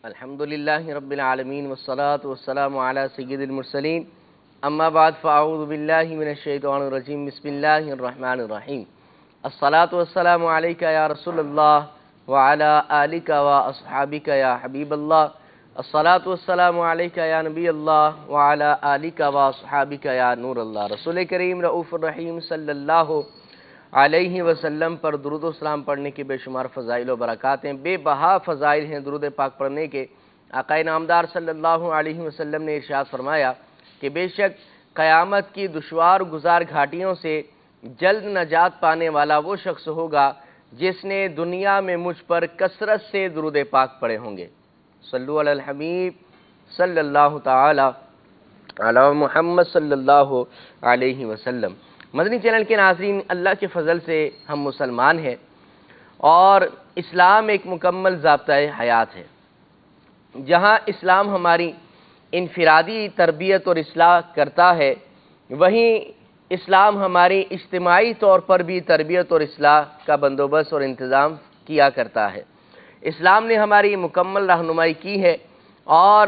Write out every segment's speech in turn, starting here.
الحمدللہ رب العالمین والصلاة والسلام علی سید المرسلین اما بعد فاعوذ باللہ من الشیطان الرجیم بسم اللہ الرحمن الرحیم الصلاة والسلام علیکہ یا رسول اللہ وعلی آلکہ واصحابکہ یا حبیب اللہ الصلاة والسلام علیکہ یا نبی اللہ وعلی آلکہ واصحابکہ یا نور اللہ۔ رسول کریم رؤوف الرحیم صلی اللہ علیہ وسلم پر درود و سلام پڑھنے کے بے شمار فضائل و برکات ہیں، بے بہا فضائل ہیں درود پاک پڑھنے کے۔ آقا نامدار صلی اللہ علیہ وسلم نے ارشاد فرمایا کہ بے شک قیامت کی دشوار گزار گھاٹیوں سے جلد نجات پانے والا وہ شخص ہوگا جس نے دنیا میں مجھ پر کثرت سے درود پاک پڑھے ہوں گے۔ صلو علی الحبیب صلی اللہ تعالی علی محمد صلی اللہ علیہ وسلم۔ مدنی چینل کے ناظرین، اللہ کے فضل سے ہم مسلمان ہیں اور اسلام ایک مکمل ضابطۂ حیات ہے۔ جہاں اسلام ہماری انفرادی تربیت اور اصلاح کرتا ہے، وہیں اسلام ہماری اجتماعی طور پر بھی تربیت اور اصلاح کا بندوبست اور انتظام کیا کرتا ہے۔ اسلام نے ہماری مکمل رہنمائی کی ہے اور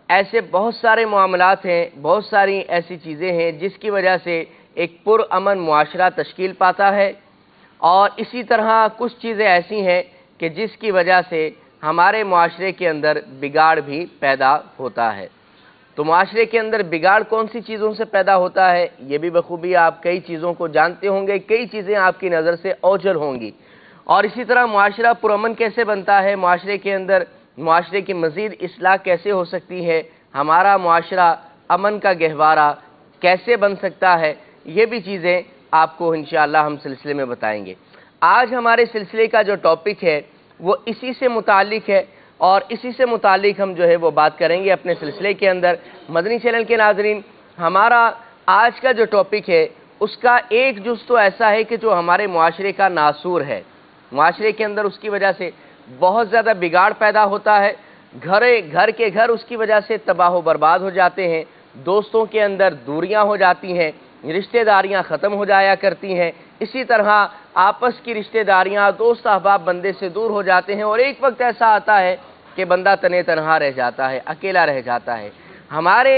ایسے بہت سارے معاملات ہیں، بہت ساری ایسی چیزیں ہیں جس کی وجہ سے ایک پرامن معاشرہ تشکیل پاتا ہے، اور اسی طرح کچھ چیزیں ایسی ہیں کہ جس کی وجہ سے ہمارے معاشرے کے اندر بگاڑ بھی پیدا ہوتا ہے۔ تو معاشرے کے اندر بگاڑ کون سی چیزوں سے پیدا ہوتا ہے، یہ بھی بخوبی آپ کئی چیزوں کو جانتے ہوں گے، کئی چیزیں آپ کی نظر سے اوجھل ہوں گی۔ اور اسی طرح معاشرہ پرامن کیسے بنتا ہے، معاشرے کے اندر معاشرے کی مزید اصلاح کیسے ہو سکتی ہے، ہمارا معاشرہ امن کا گہوارہ کیسے بن سکتا ہے، یہ بھی چیزیں آپ کو انشاءاللہ ہم سلسلے میں بتائیں گے۔ آج ہمارے سلسلے کا جو ٹاپک ہے وہ اسی سے متعلق ہے، اور اسی سے متعلق ہم جو ہے وہ بات کریں گے اپنے سلسلے کے اندر۔ مدنی چینل کے ناظرین، ہمارا آج کا جو ٹاپک ہے اس کا ایک جز تو ایسا ہے کہ جو ہمارے معاشرے کا ناسور ہے، معاشرے کے اندر اس کی وجہ سے بہت زیادہ بگاڑ پیدا ہوتا ہے، گھر کے گھر اس کی وجہ سے تباہ و برباد ہو جاتے ہیں، دوستوں کے اندر دوریاں ہو جاتی ہیں، رشتہ داریاں ختم ہو جایا کرتی ہیں، اسی طرح آپس کی رشتہ داریاں، دوست احباب بندے سے دور ہو جاتے ہیں، اور ایک وقت ایسا آتا ہے کہ بندہ تنے تنہا رہ جاتا ہے، اکیلا رہ جاتا ہے۔ ہمارے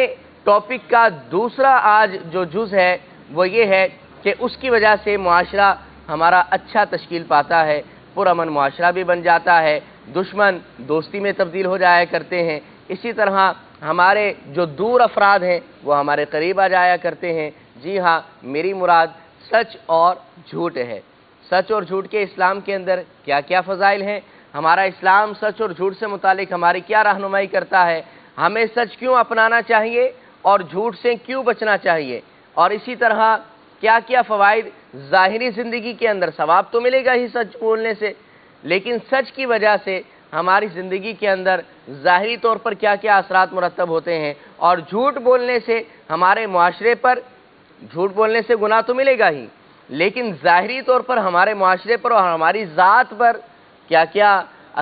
ٹاپک کا دوسرا آج جو جز ہے وہ یہ ہے کہ اس کی وجہ سے معاشرہ ہمارا اچھا تشکیل پاتا ہے، پرامن معاشرہ بھی بن جاتا ہے، دشمن دوستی میں تبدیل ہو جایا کرتے ہیں، اسی طرح ہمارے جو دور افراد ہیں وہ ہمارے قریب آ جایا کرتے ہیں۔ جی ہاں، میری مراد سچ اور جھوٹ ہے۔ سچ اور جھوٹ کے اسلام کے اندر کیا کیا فضائل ہیں، ہمارا اسلام سچ اور جھوٹ سے متعلق ہماری کیا رہنمائی کرتا ہے، ہمیں سچ کیوں اپنانا چاہیے اور جھوٹ سے کیوں بچنا چاہیے، اور اسی طرح کیا کیا فوائد ظاہری زندگی کے اندر، ثواب تو ملے گا ہی سچ بولنے سے، لیکن سچ کی وجہ سے ہماری زندگی کے اندر ظاہری طور پر کیا کیا اثرات مرتب ہوتے ہیں، اور جھوٹ بولنے سے ہمارے معاشرے پر، جھوٹ بولنے سے گناہ تو ملے گا ہی، لیکن ظاہری طور پر ہمارے معاشرے پر اور ہماری ذات پر کیا کیا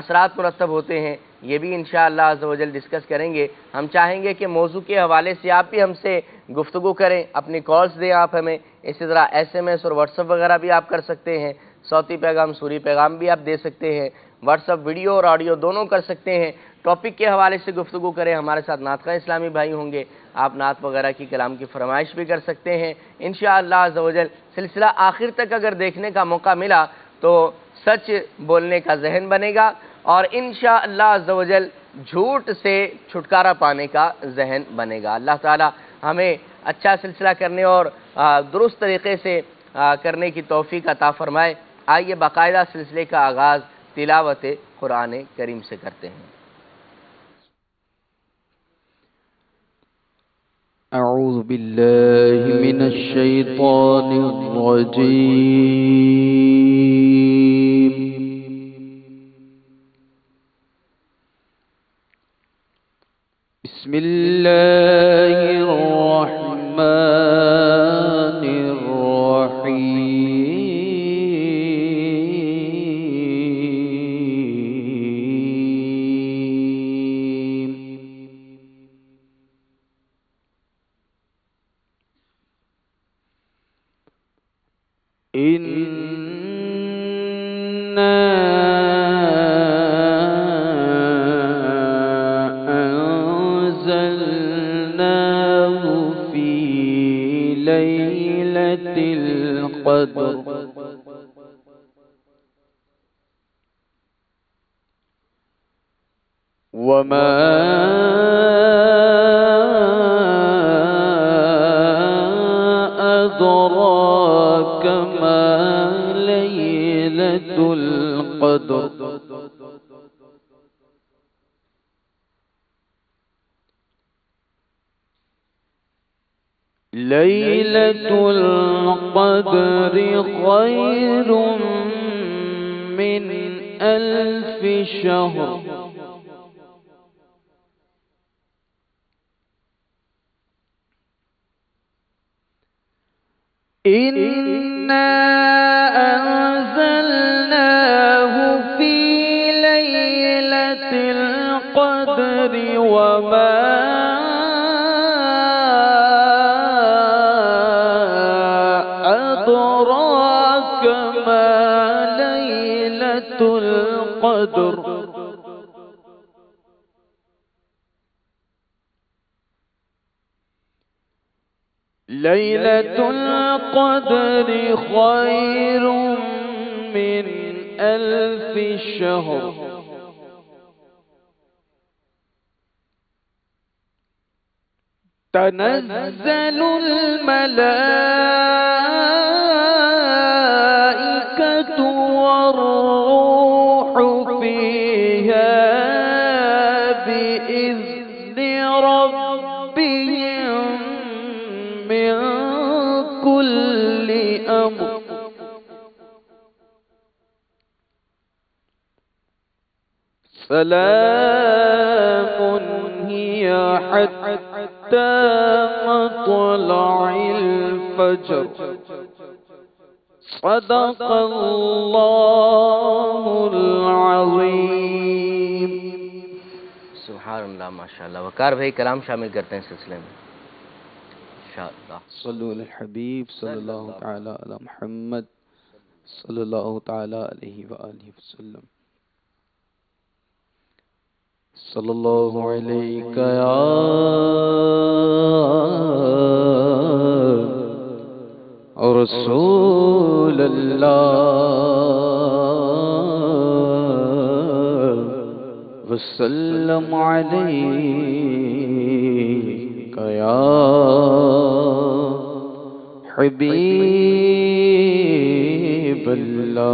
اثرات مرتب ہوتے ہیں، یہ بھی انشاءاللہ عز و جل ڈسکس کریں گے۔ ہم چاہیں گے کہ موضوع کے حوالے سے آپ بھی ہم سے گفتگو کریں، اپنی کالز دیں آپ ہمیں، اسی طرح SMS اور واٹس ایپ وغیرہ بھی آپ کر سکتے ہیں، صوتی پیغام صوری پیغام بھی آپ دے سکتے ہیں، واٹس ایپ ویڈیو اور آڈیو دونوں کر سکتے ہیں۔ ٹاپک کے حوالے سے گفتگو کریں، ہمارے ساتھ نعت خواہ اسلامی بھائی ہوں گے، آپ نعت وغیرہ کی کلام کی فرمائش بھی کر سکتے ہیں انشاءاللہ عز و جل۔ سلسلہ آخر تک اگر دیکھنے کا موقع ملا تو سچ بولنے کا ذہن بنے گا، اور انشاءاللہ عز و جل جھوٹ سے چھٹکارا پانے کا ذہن بنے گا۔ اللہ تعالی ہمیں اچھا سلسلہ کرنے اور درست طریقے سے کرنے کی توفیق عطا فرمائے۔ آئیے باقاعدہ سلسلے کا آغاز تلاوت قرآن کریم سے کرتے ہیں۔ اعوذ باللہ من الشیطان الرجیم، بسم اللہ الرحمن الرحیم۔ إِنَّا ليلة القدر وما أدراك ما ليلة القدر ليلة القدر خير من 1000 شهر إنا أنزلناه في ليلة القدر وما أدراك ما ليلة القدر ليلة القدر خير من 1000 شهر تنزل الملائكة والروح فيها بإذن ربهم من كل أمر سلام هي حتى مطلع الفجر صدق الله العظيم. سبحان اللہ ماشاءاللہ. وقار بھائی کلام شامل کرتے ہیں سلسلے میں انشاءاللہ. صلو علی الحبیب صلی اللہ تعالی علی محمد صلی اللہ تعالی علیہ وآلہ وسلم. صلی اللہ علیہ یا رسول اللہ وسلم علیہ یا حبیب اللہ.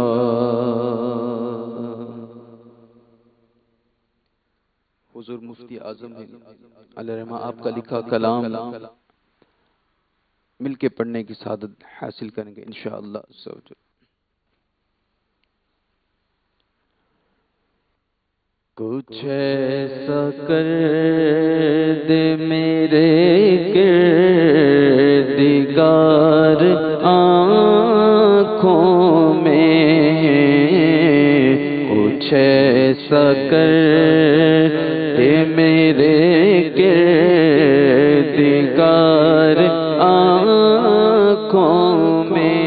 حضور مفتی اعظم علیہ رحمہ آپ کا لکھا کلام مل کے پڑھنے کی سعادت حاصل کریں گے انشاءاللہ. کچھ ایسا کر دے میرے کردگار آنکھوں میں کچھ ایسا کر دے میرے کردگار آنکھوں میں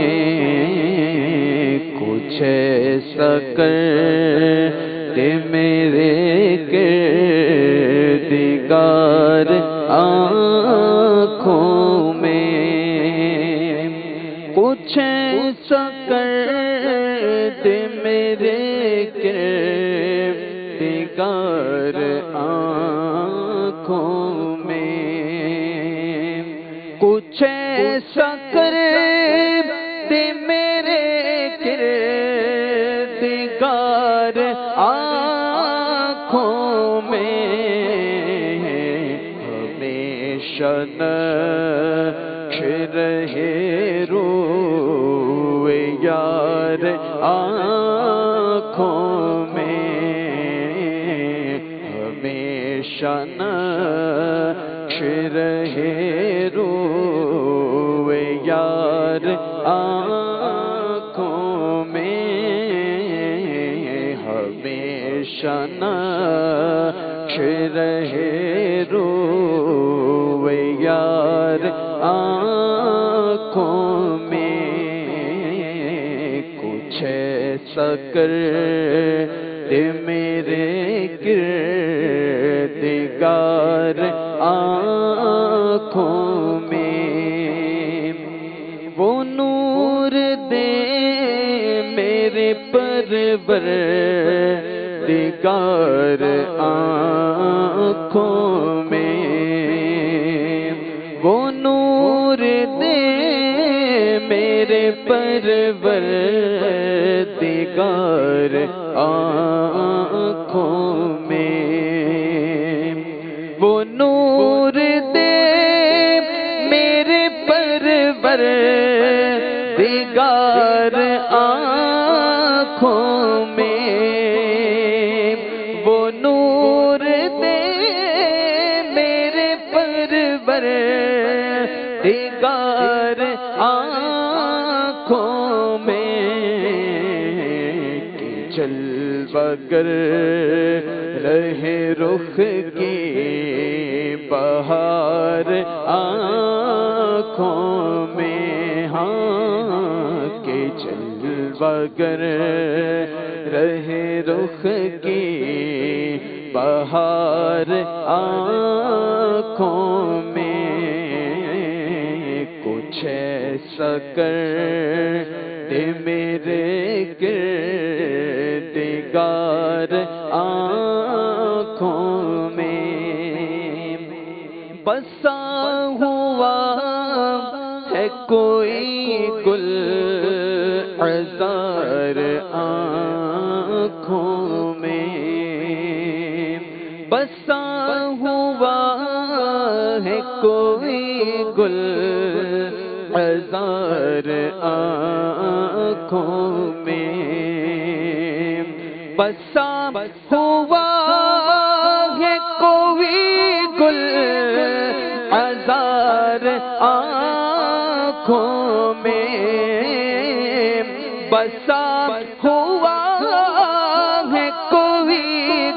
کچھ ایسا کر دے میرے کردگار آنکھوں میں کچھ ایسا کر دے میرے کردگار آنکھوں میں کچھ ایسا کر دے میرے کردگار آنکھوں میں ہمیشہ نقش رہے روئے یار آنکھوں میں ہمیشہ نقش رہے روئے یار آنکھوں میں ہمیشہ نقش رہے روئے یار آنکھوں میں کچھ ایسا کر دے میرے کردگار آنکھوں میں پروردگار آنکھوں میں، وہ نور دے میرے پروردگار آنکھوں میں، وہ نور دے میرے پروردگار آنکھوں میں، وہ نور دے میرے پروردگار آنکھوں میں، کہ جلوہ گر رہے رخ کی بہار آنکھوں میں، ہاں کہ جلوہ گر رہے رخ کی بہار آنکھوں میں، کچھ ایسا کر دے میرے کردگار آنکھوں میں، بسا ہوا ہے کوئی گل عذار آنکھوں میں، بسا ہوا ہے کوئی گل عذار آنکھوں میں، بسا ہوا ہے کوئی گل عذار آنکھوں میں، بسا ہوا ہے کوئی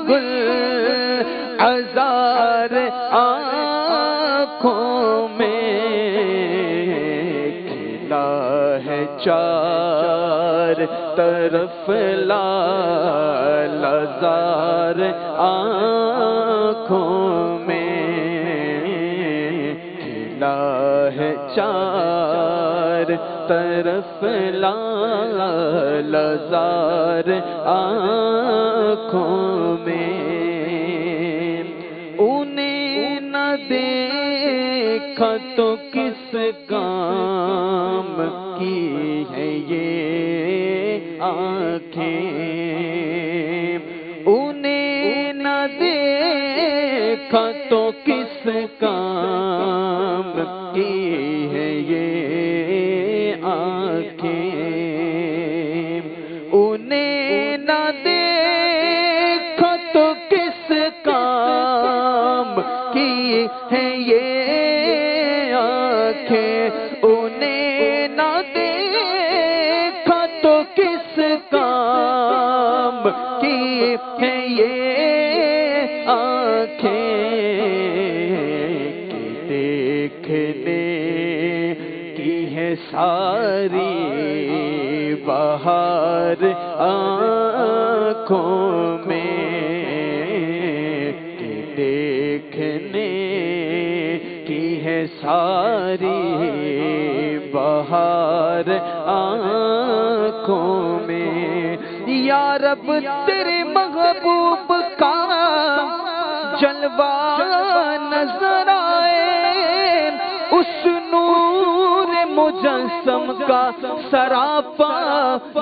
گل عذار آنکھوں میں، کھلا ہے چار طرف لال زار آنکھوں میں، کھلا ہے چار طرف لال زار آنکھوں میں، انہیں نہ دیکھا تو کس کام کی ہے یہ آنکھیں، انہیں نہ دیکھا تو کس کام کی ہے یہ آنکھیں، انہیں نہ دیکھا تو کس کام کی ہے یہ آنکھیں، انہیں نہ دیکھا تو کس کام کی ہے یہ آنکھیں، کہ دیکھنے کی ہے ساری بہار آنکھوں میں، کہ دیکھنے کی ہے ساری بہار آنکھوں میں، یا رب تیرے محبوب کا جلوہ نظر آئے، اس نور مجسم کا سراپا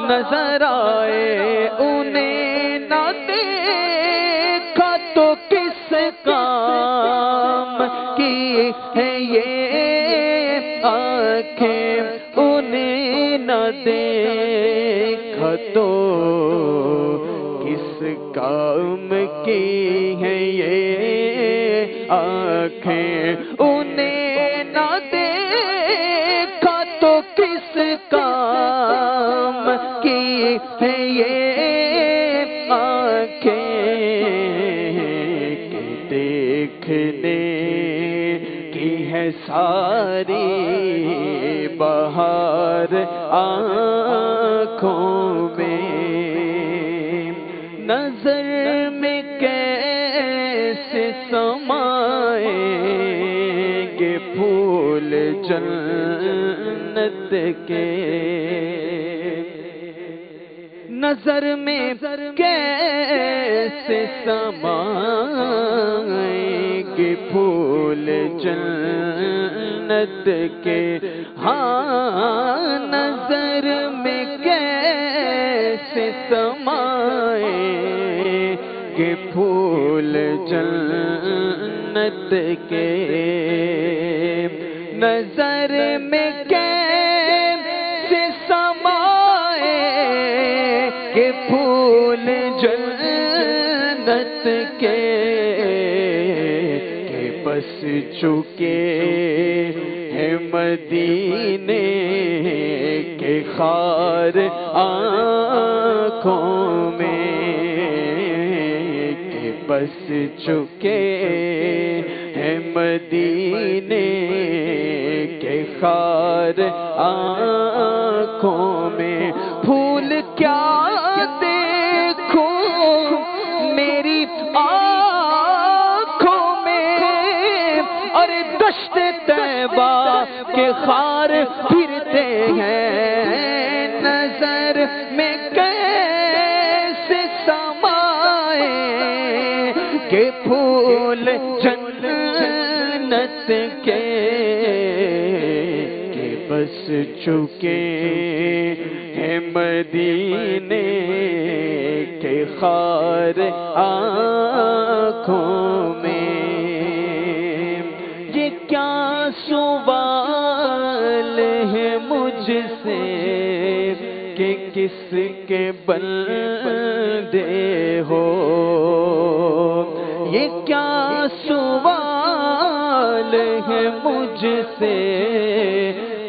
نظر آئے، انہیں نہ دیکھا تو کس کام کی ہے یہ آنکھیں، انہیں نہ دیکھا تو کس کام کی ہے یہ آنکھیں، انہیں نہ دیکھا تو کس کام کی ہے یہ آنکھیں، کہ دیکھنے کی ہے ساری بہار آنکھوں میں، نظر میں کیسے سمائیں گے پھول جنت کے، نظر میں کیسے سمائیں گے پھول جنت کے، ہاں نظر میں کیسے سمائیں گے پھول جنت کے، نظر میں کیسے سمائیں گے پھول جنت کے، کہ بس چکے ہیں مدینے کے خار آنکھوں میں، کہ بس چکے ہیں مدینے کے خار آنکھوں میں، پھول کیا دیکھوں میری آنکھوں میں، اور دشت طیبہ کے خار پھرتے ہیں، نظر میں کیسے سمائیں کہ پھول جنت کے، کہ بس چکے ہیں مدینے کے خار آنکھوں میں، یہ کیا سوال ہے مجھ سے کہ کس کے بندے ہو، یہ کیا سوال ہے مجھ سے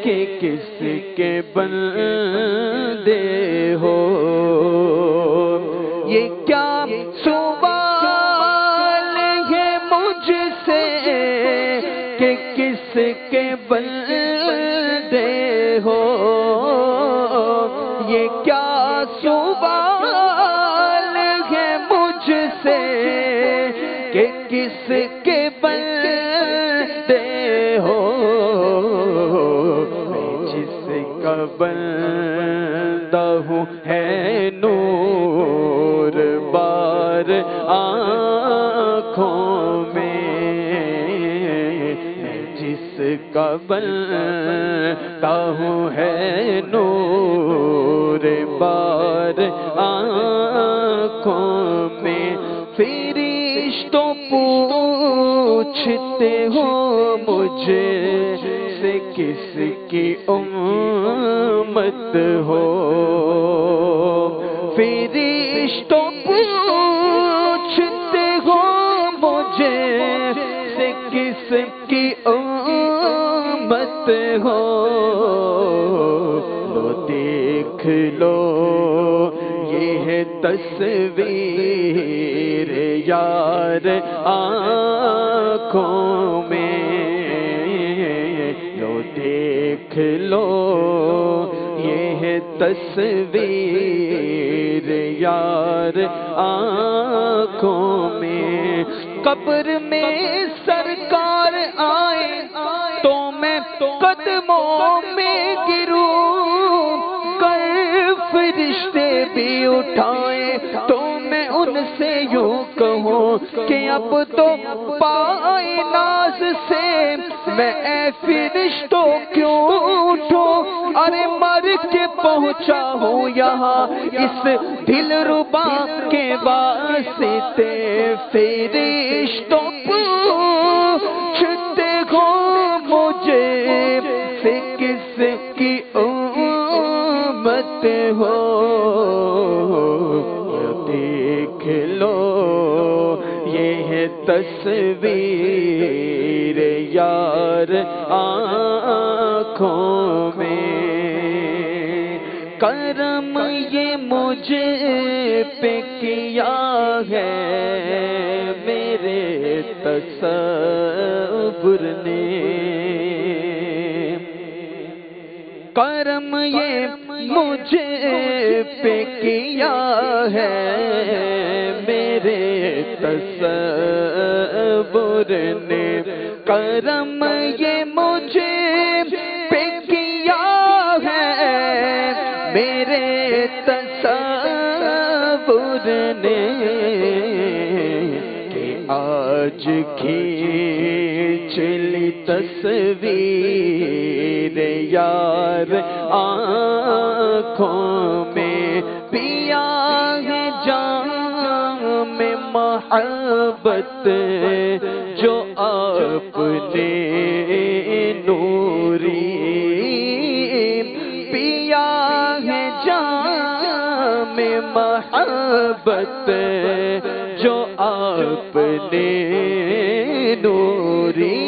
کہ کس کے بندے ہو، یہ کیا سوال ہے مجھ سے کہ کس کے بندے ہو، یہ کیا سوال ہے مجھ سے کہ کس کے بندے ہو، میں جس کا بندہ ہوں ہے نور بار آنکھوں میں، میں جس کا بندہ ہوں ہے نور بار آنکھوں میں، فرشتوں پوچھتے ہو مجھے سے کس کی امت ہو، فرشتوں پوچھتے ہو مجھے سے کس کی امت ہو، لو دیکھ لو یہ ہے تصویر یار آنکھوں میں، لو دیکھ لو یہ ہے تصویر یار آنکھوں میں، قبر میں سرکار آئے تو میں قدموں میں گروں، کر فرشتے بھی اٹھائے تو میں ان سے یوں کہوں کہ اب تو پائے ناز سے میں اے فرشتوں کیوں اٹھوں، ارے مر کے پہنچا ہوں یہاں اس دل ربا کے واسطے، فرشتوں پوچھتے ہو مجھے سے کس کی امت ہو، دیکھ لو یہ ہے تصویر یار آنکھوں میں، کرم یہ مجھ پہ کیا ہے میرے تصور نے، کرم یہ مجھ پہ کیا ہے میرے تصور نے، کرم یہ مجھ پہ کیا ہے میرے تصور آج کھینچ لی تصویر یار آنکھوں میں، پیا ہے جام محبت جو آپ نے نوری، پیا ہے جام محبت جو آپ نے نوری،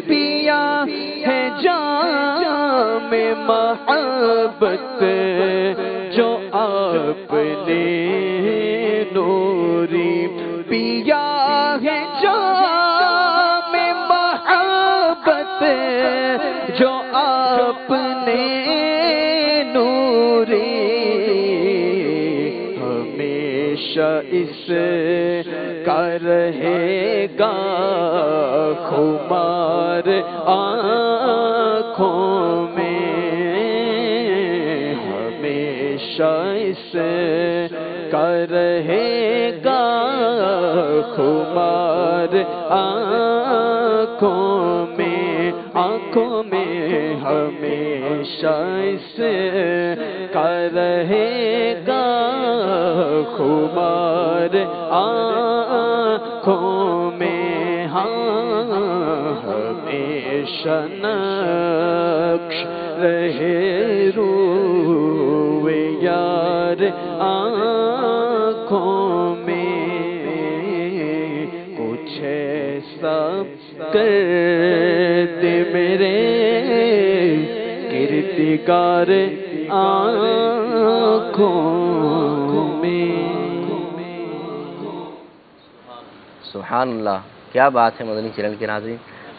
پیا ہے جام محبت جو آپ نے نوری، پیا ہے جام محبت جو آپ نے نوری، ہمیشہ اس کا رہے گا خمار آنکھوں میں، ہمیشہ اس کا رہے گا خمار آنکھوں میں، آنکھوں میں ہمیشہ اس کا رہے گا خمار آنکھوں میں، ہاں ہمیشہ نقش رہے روئے یار آنکھوں میں، کچھ ایسا کر دے میرے کردگار آنکھوں میں۔ سبحان اللہ، کیا بات ہے مدنی چینل کے ناظرین،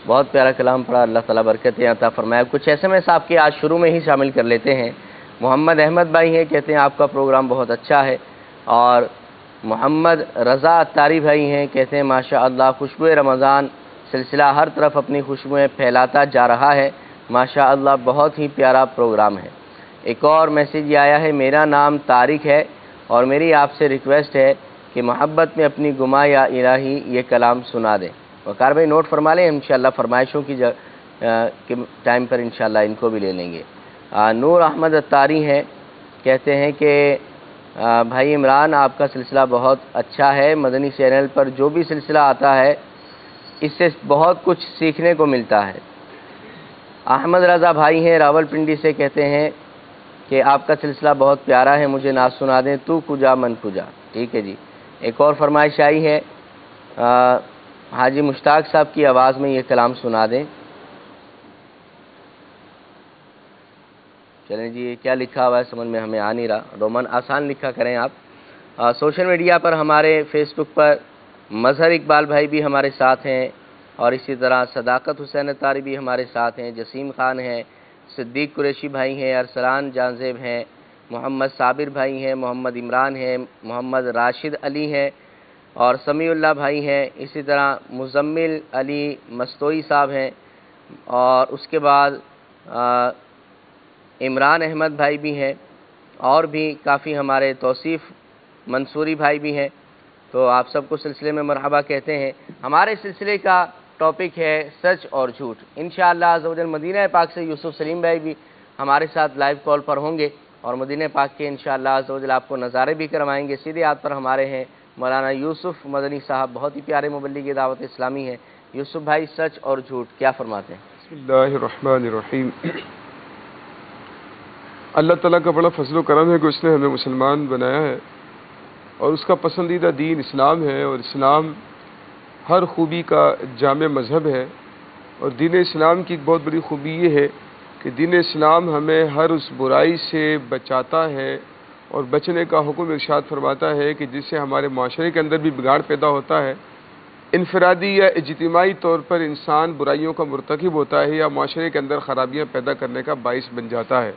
بہت پیارا کلام پڑھا، اللہ تعالیٰ برکتیں عطا فرمائے۔ کچھ ایسے میں صاحب کے آج شروع میں ہی شامل کر لیتے ہیں۔ محمد احمد بھائی ہیں، کہتے ہیں آپ کا پروگرام بہت اچھا ہے، اور محمد رضا اتاری بھائی ہیں، کہتے ہیں ماشاءاللہ خوشبو رمضان سلسلہ ہر طرف اپنی خوشبوئیں پھیلاتا جا رہا ہے، ماشاءاللہ بہت ہی پیارا پروگرام ہے۔ ایک اور میسیج یہ آیا ہے، میرا نام طارق ہے اور میری آپ سے ریکویسٹ ہے کہ محبت میں اپنی گما یا الہی یہ کلام سنا دیں۔ وقار بھائی نوٹ فرما لیں، انشاءاللہ فرمائشوں کی کے ٹائم پر انشاءاللہ ان کو بھی لے لیں گے۔ نور احمد اتاری ہیں، کہتے ہیں کہ بھائی عمران آپ کا سلسلہ بہت اچھا ہے، مدنی چینل پر جو بھی سلسلہ آتا ہے اس سے بہت کچھ سیکھنے کو ملتا ہے۔ احمد رضا بھائی ہیں راولپنڈی سے، کہتے ہیں کہ آپ کا سلسلہ بہت پیارا ہے، مجھے نعت سنا دیں، تو کجا من کجا۔ ٹھیک ہے جی۔ ایک اور فرمائش آئی ہے، حاجی مشتاق صاحب کی آواز میں یہ کلام سنا دیں۔ چلیں جی، یہ کیا لکھا ہوا ہے سمجھ میں ہمیں آ نہیں رہا، رومن آسان لکھا کریں آپ۔ سوشل میڈیا پر ہمارے فیس بک پر مظہر اقبال بھائی بھی ہمارے ساتھ ہیں، اور اسی طرح صداقت حسین اتاری بھی ہمارے ساتھ ہیں، جسیم خان ہیں، صدیق قریشی بھائی ہیں، ارسلان جانزیب ہیں، محمد صابر بھائی ہیں، محمد عمران ہیں، محمد راشد علی ہیں، اور سمیع اللہ بھائی ہیں، اسی طرح مزمل علی مستوئی صاحب ہیں، اور اس کے بعد عمران احمد بھائی بھی ہیں، اور بھی کافی ہمارے توصیف منصوری بھائی بھی ہیں۔ تو آپ سب کو سلسلے میں مرحبا کہتے ہیں۔ ہمارے سلسلے کا ٹاپک ہے سچ اور جھوٹ۔ انشاءاللہ عز و جل مدینہ پاک سے یوسف سلیم بھائی بھی ہمارے ساتھ لائیو کال پر ہوں گے، اور مدینہ پاک کے انشاءاللہ عز و جل آپ کو نظارے بھی کروائیں گے۔ سیدھے ہاتھ پر ہمارے ہیں مولانا یوسف مدنی صاحب، بہت ہی پیارے مبلغ دعوت اسلامی ہیں۔ یوسف بھائی سچ اور جھوٹ کیا فرماتے ہیں؟ بسم اللہ الرحمن الرحیم۔ اللہ تعالیٰ کا بڑا فضل و کرم ہے کہ اس نے ہمیں مسلمان بنایا ہے، اور اس کا پسندیدہ دین اسلام ہے، اور اسلام ہر خوبی کا جامع مذہب ہے۔ اور دین اسلام کی ایک بہت بڑی خوبی یہ ہے کہ دین اسلام ہمیں ہر اس برائی سے بچاتا ہے، اور بچنے کا حکم ارشاد فرماتا ہے کہ جس سے ہمارے معاشرے کے اندر بھی بگاڑ پیدا ہوتا ہے، انفرادی یا اجتماعی طور پر انسان برائیوں کا مرتکب ہوتا ہے یا معاشرے کے اندر خرابیاں پیدا کرنے کا باعث بن جاتا ہے۔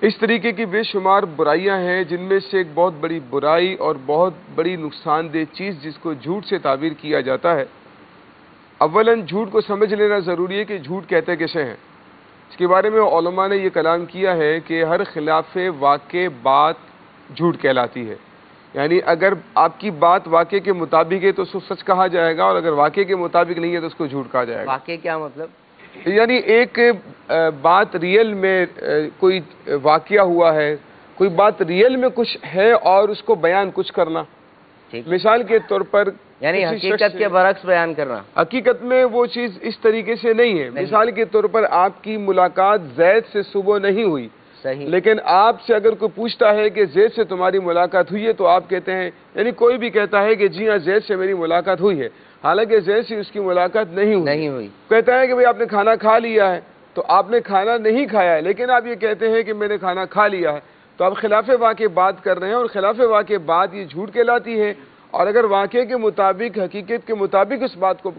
اس طریقے کی بے شمار برائیاں ہیں، جن میں سے ایک بہت بڑی برائی اور بہت بڑی نقصان دہ چیز جس کو جھوٹ سے تعبیر کیا جاتا ہے۔ اولاً جھوٹ کو سمجھ لینا ضروری ہے کہ جھوٹ کہتے کیسے ہیں۔ اس کے بارے میں علماء نے یہ کلام کیا ہے کہ ہر خلاف واقع بات جھوٹ کہلاتی ہے۔ یعنی اگر آپ کی بات واقعے کے مطابق ہے تو اس کو سچ کہا جائے گا، اور اگر واقعے کے مطابق نہیں ہے تو اس کو جھوٹ کہا جائے گا۔ واقعی کیا مطلب؟ یعنی ایک بات ریئل میں کوئی واقعہ ہوا ہے، کوئی بات ریئل میں کچھ ہے اور اس کو بیان کچھ کرنا۔ ٹھیک، مثال کے طور پر یعنی کسی حقیقت شخص کے برعکس بیان کرنا۔ حقیقت میں وہ چیز اس طریقے سے نہیں ہے۔ مثال کے طور پر آپ کی ملاقات زید سے صبح نہیں ہوئی، صحیح، لیکن آپ سے اگر کوئی پوچھتا ہے کہ زید سے تمہاری ملاقات ہوئی ہے تو آپ کہتے ہیں، یعنی کوئی بھی کہتا ہے کہ جی ہاں زید سے میری ملاقات ہوئی ہے، حالانکہ زید سے اس کی ملاقات نہیں ہوئی۔ کہتا ہے کہ بھئی آپ نے کھانا کھا لیا ہے، تو آپ نے کھانا نہیں کھایا ہے، لیکن آپ یہ کہتے ہیں کہ میں نے کھانا کھا لیا ہے، تو آپ خلاف واقع بات کر رہے ہیں، اور خلاف واقع بات یہ جھوٹ کہلاتی ہے، اور اگر واقعے کے مطابق، حقیقت کے مطابق اس بات کو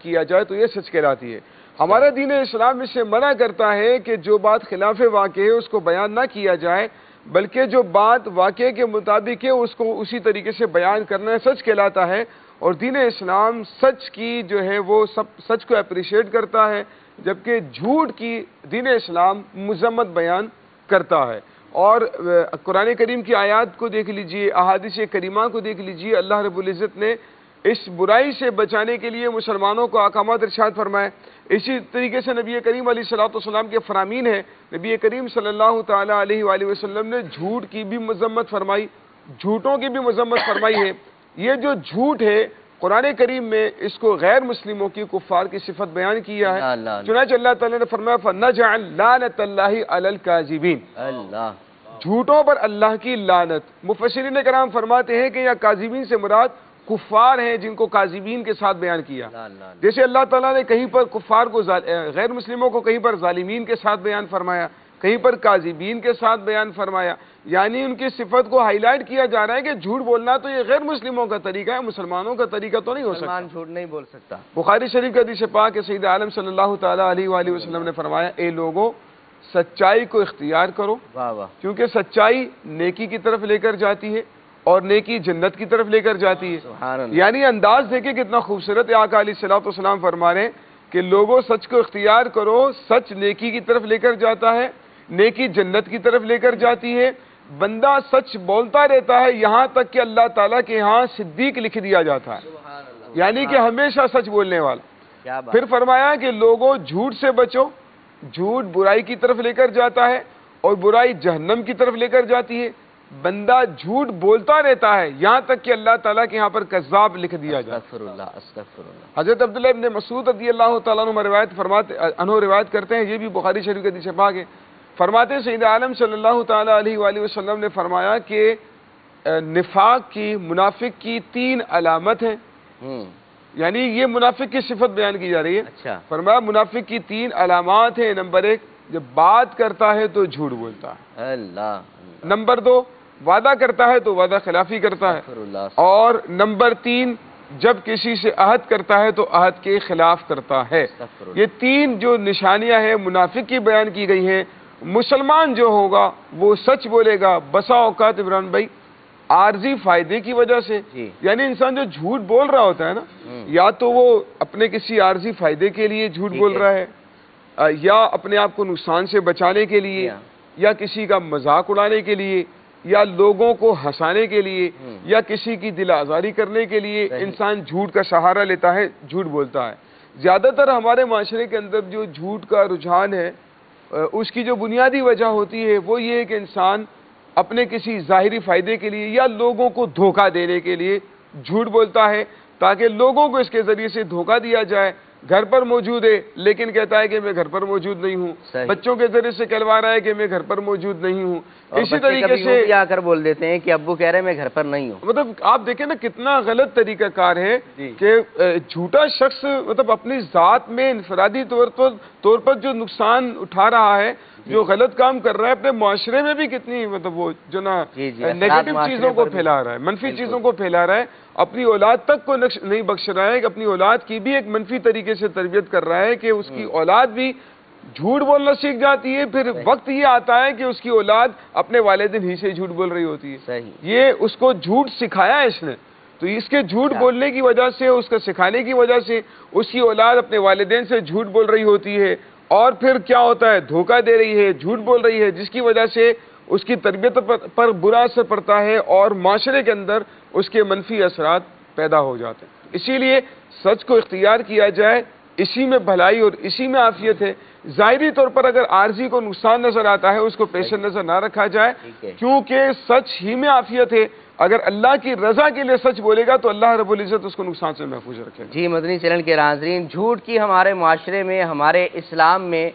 کیا جائے تو یہ سچ کہلاتی ہے۔ ہمارا دین اسلام اس سے منع کرتا ہے کہ جو بات خلاف واقع ہے اس کو بیان نہ کیا جائے، بلکہ جو بات واقعے کے مطابق ہے اس کو اسی طریقے سے بیان کرنا سچ کہلاتا ہے۔ اور دین اسلام سچ کی جو ہے وہ سچ کو اپریشیٹ کرتا ہے، جبکہ جھوٹ کی دین اسلام مذمت بیان کرتا ہے۔ اور قرآن کریم کی آیات کو دیکھ لیجئے، احادیث کریمہ کو دیکھ لیجئے، اللہ رب العزت نے اس برائی سے بچانے کے لیے مسلمانوں کو احکامات ارشاد فرمائے۔ اسی طریقے سے نبی کریم علیہ الصلوۃ والسلام کے فرامین ہیں۔ نبی کریم صلی اللہ تعالیٰ علیہ وآلہ وسلم نے جھوٹ کی بھی مذمت فرمائی، جھوٹوں کی بھی مذمت فرمائی ہے۔ یہ جو جھوٹ ہے قرآن کریم میں اس کو غیر مسلموں کی، کفار کی صفت بیان کیا ہے۔ چنانچہ اللہ تعالیٰ نے فرمایا فَنَجْعَلْ لَعْنَةَ اللَّهِ عَلَى الْكَاذِبِينَ، اللہ، جھوٹوں پر اللہ کی لعنت۔ مفسرین کرام فرماتے ہیں کہ یہ کاذبین سے مراد کفار ہیں، جن کو کاذبین کے ساتھ بیان کیا۔ جیسے اللہ تعالیٰ نے کہیں پر کفار کو غیر مسلموں کو کہیں پر ظالمین کے ساتھ بیان فرمایا، کہیں پر کاذبین کے ساتھ بیان فرمایا، یعنی ان کی صفت کو ہائی لائٹ کیا جا رہا ہے کہ جھوٹ بولنا تو یہ غیر مسلموں کا طریقہ ہے، مسلمانوں کا طریقہ تو نہیں ہو سکتا۔ مسلمان جھوٹ نہیں بول سکتا۔ بخاری شریف کا حدیث پاک ہے، سید عالم صلی اللہ تعالیٰ علیہ وآلہ وسلم نے فرمایا، اے لوگوں سچائی کو اختیار کرو، واہ واہ، کیونکہ سچائی نیکی کی طرف لے کر جاتی ہے، اور نیکی جنت کی طرف لے کر جاتی ہے۔ سبحان اللہ، یعنی انداز دیکھیں کتنا خوبصورت ہے۔ آقا علیہ الصلوۃ والسلام فرما رہے ہیں کہ لوگوں سچ کو اختیار کرو، سچ نیکی کی طرف لے کر جاتا ہے، نیکی جنت کی طرف لے کر جاتی ہے۔ بندہ سچ بولتا رہتا ہے یہاں تک کہ اللہ تعالیٰ کے ہاں صدیق لکھ دیا جاتا ہے، سبحان اللہ، یعنی کہ ہمیشہ سچ بولنے والا۔ کیا بات، پھر فرمایا کہ لوگوں جھوٹ سے بچو، جھوٹ برائی کی طرف لے کر جاتا ہے اور برائی جہنم کی طرف لے کر جاتی ہے۔ بندہ جھوٹ بولتا رہتا ہے یہاں تک کہ اللہ تعالیٰ کے یہاں پر کذاب لکھ دیا جائے۔ استغفر اللہ، استغفر اللہ، حضرت عبداللہ ابن مسعود رضی اللہ تعالیٰ عنہ روایت کرتے ہیں، یہ بھی بخاری شریف کا حدیث پاک ہے۔ فرماتے ہیں سید عالم صلی اللہ تعالیٰ علیہ وآلہ وسلم نے فرمایا کہ نفاق کی، منافق کی 3 علامت ہیں، یعنی یہ منافق کی صفت بیان کی جا رہی ہے۔ اچھا، فرمایا منافق کی 3 علامات ہیں۔ نمبر 1، جب بات کرتا ہے تو جھوٹ بولتا ہے۔ اللہ، نمبر 2، وعدہ کرتا ہے تو وعدہ خلافی کرتا ہے۔ استغفر اللہ، اور نمبر 3، جب کسی سے عہد کرتا ہے تو عہد کے خلاف کرتا ہے۔ استغفر اللہ، یہ 3 جو نشانیاں ہیں منافق کی بیان کی گئی ہیں۔ مسلمان جو ہوگا وہ سچ بولے گا، بسا اوقات عمران بھائی عارضی فائدے کی وجہ سے، جی، یعنی انسان جو جھوٹ بول رہا ہوتا ہے نا، یا تو وہ اپنے کسی عارضی فائدے کے لیے جھوٹ ٹھیک بول ہے، رہا ہے، یا اپنے آپ کو نقصان سے بچانے کے لیے، یا کسی کا مذاق اڑانے کے لیے، یا لوگوں کو ہنسانے کے لیے، یا کسی کی دل آزاری کرنے کے لیے انسان جھوٹ کا سہارا لیتا ہے، جھوٹ بولتا ہے۔ زیادہ تر ہمارے معاشرے کے اندر جو جھوٹ کا رجحان ہے، اس کی جو بنیادی وجہ ہوتی ہے وہ یہ ہے کہ انسان اپنے کسی ظاہری فائدے کے لیے یا لوگوں کو دھوکہ دینے کے لیے جھوٹ بولتا ہے، تاکہ لوگوں کو اس کے ذریعے سے دھوکہ دیا جائے۔ گھر پر موجود ہے لیکن کہتا ہے کہ میں گھر پر موجود نہیں ہوں، صحیح، بچوں کے ذریعے سے کہلوا رہا ہے کہ میں گھر پر موجود نہیں ہوں۔ اور اسی بچے طریقے کبھی سے یوں بھی آ کر بول دیتے ہیں کہ ابو کہہ رہے ہیں میں گھر پر نہیں ہوں۔ مطلب آپ دیکھیں نا کتنا غلط طریقہ کار ہے جی، کہ جھوٹا شخص مطلب اپنی ذات میں انفرادی طور پر جو نقصان اٹھا رہا ہے، جو غلط کام کر رہا ہے، اپنے معاشرے میں بھی کتنی مطلب وہ جو نا جی، نیگیٹو چیزوں کو پھیلا رہا ہے، منفی چیزوں کو پھیلا رہا ہے، اپنی اولاد تک کو نہیں بخش رہا ہے، کہ اپنی اولاد کی بھی ایک منفی طریقے سے تربیت کر رہا ہے کہ اس کی اولاد بھی جھوٹ بولنا سیکھ جاتی ہے۔ پھر وقت یہ آتا ہے کہ اس کی اولاد اپنے والدین ہی سے جھوٹ بول رہی ہوتی ہے، صحیح، یہ اس کو جھوٹ سکھایا ہے اس نے، تو اس کے جھوٹ بولنے کی وجہ سے، اس کا سکھانے کی وجہ سے اس کی اولاد اپنے والدین سے جھوٹ بول رہی ہوتی ہے، اور پھر کیا ہوتا ہے، دھوکہ دے رہی ہے، جھوٹ بول رہی ہے، جس کی وجہ سے اس کی تربیت پر برا اثر پڑتا ہے اور معاشرے کے اندر اس کے منفی اثرات پیدا ہو جاتے ہیں۔ اسی لیے سچ کو اختیار کیا جائے، اسی میں بھلائی اور اسی میں عافیت ہے۔ ظاہری طور پر اگر عارضی کو نقصان نظر آتا ہے اس کو پیش نظر نہ رکھا جائے، کیونکہ سچ ہی میں عافیت ہے۔ اگر اللہ کی رضا کے لیے سچ بولے گا تو اللہ رب العزت اس کو نقصان سے محفوظ رکھے گا۔ جی مدنی چینل کے ناظرین، جھوٹ کی ہمارے معاشرے میں، ہمارے اسلام میں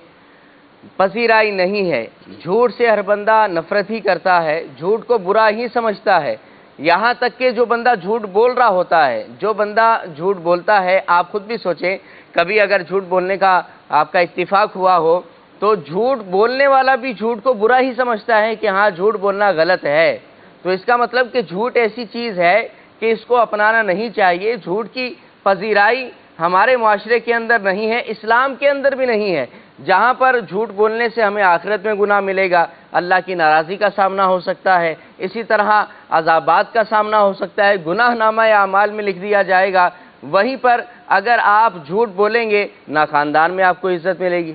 پذیرائی نہیں ہے۔ جھوٹ سے ہر بندہ نفرت ہی کرتا ہے، جھوٹ کو برا ہی سمجھتا ہے۔ یہاں تک کہ جو بندہ جھوٹ بول رہا ہوتا ہے، جو بندہ جھوٹ بولتا ہے، آپ خود بھی سوچیں، کبھی اگر جھوٹ بولنے کا آپ کا اتفاق ہوا ہو تو جھوٹ بولنے والا بھی جھوٹ کو برا ہی سمجھتا ہے کہ ہاں جھوٹ بولنا غلط ہے۔ تو اس کا مطلب کہ جھوٹ ایسی چیز ہے کہ اس کو اپنانا نہیں چاہیے۔ جھوٹ کی پذیرائی ہمارے معاشرے کے اندر نہیں ہے، اسلام کے اندر بھی نہیں ہے۔ جہاں پر جھوٹ بولنے سے ہمیں آخرت میں گناہ ملے گا، اللہ کی ناراضی کا سامنا ہو سکتا ہے، اسی طرح عذابات کا سامنا ہو سکتا ہے، گناہ نامہ اعمال میں لکھ دیا جائے گا۔ وہیں پر اگر آپ جھوٹ بولیں گے، نہ خاندان میں آپ کو عزت ملے گی،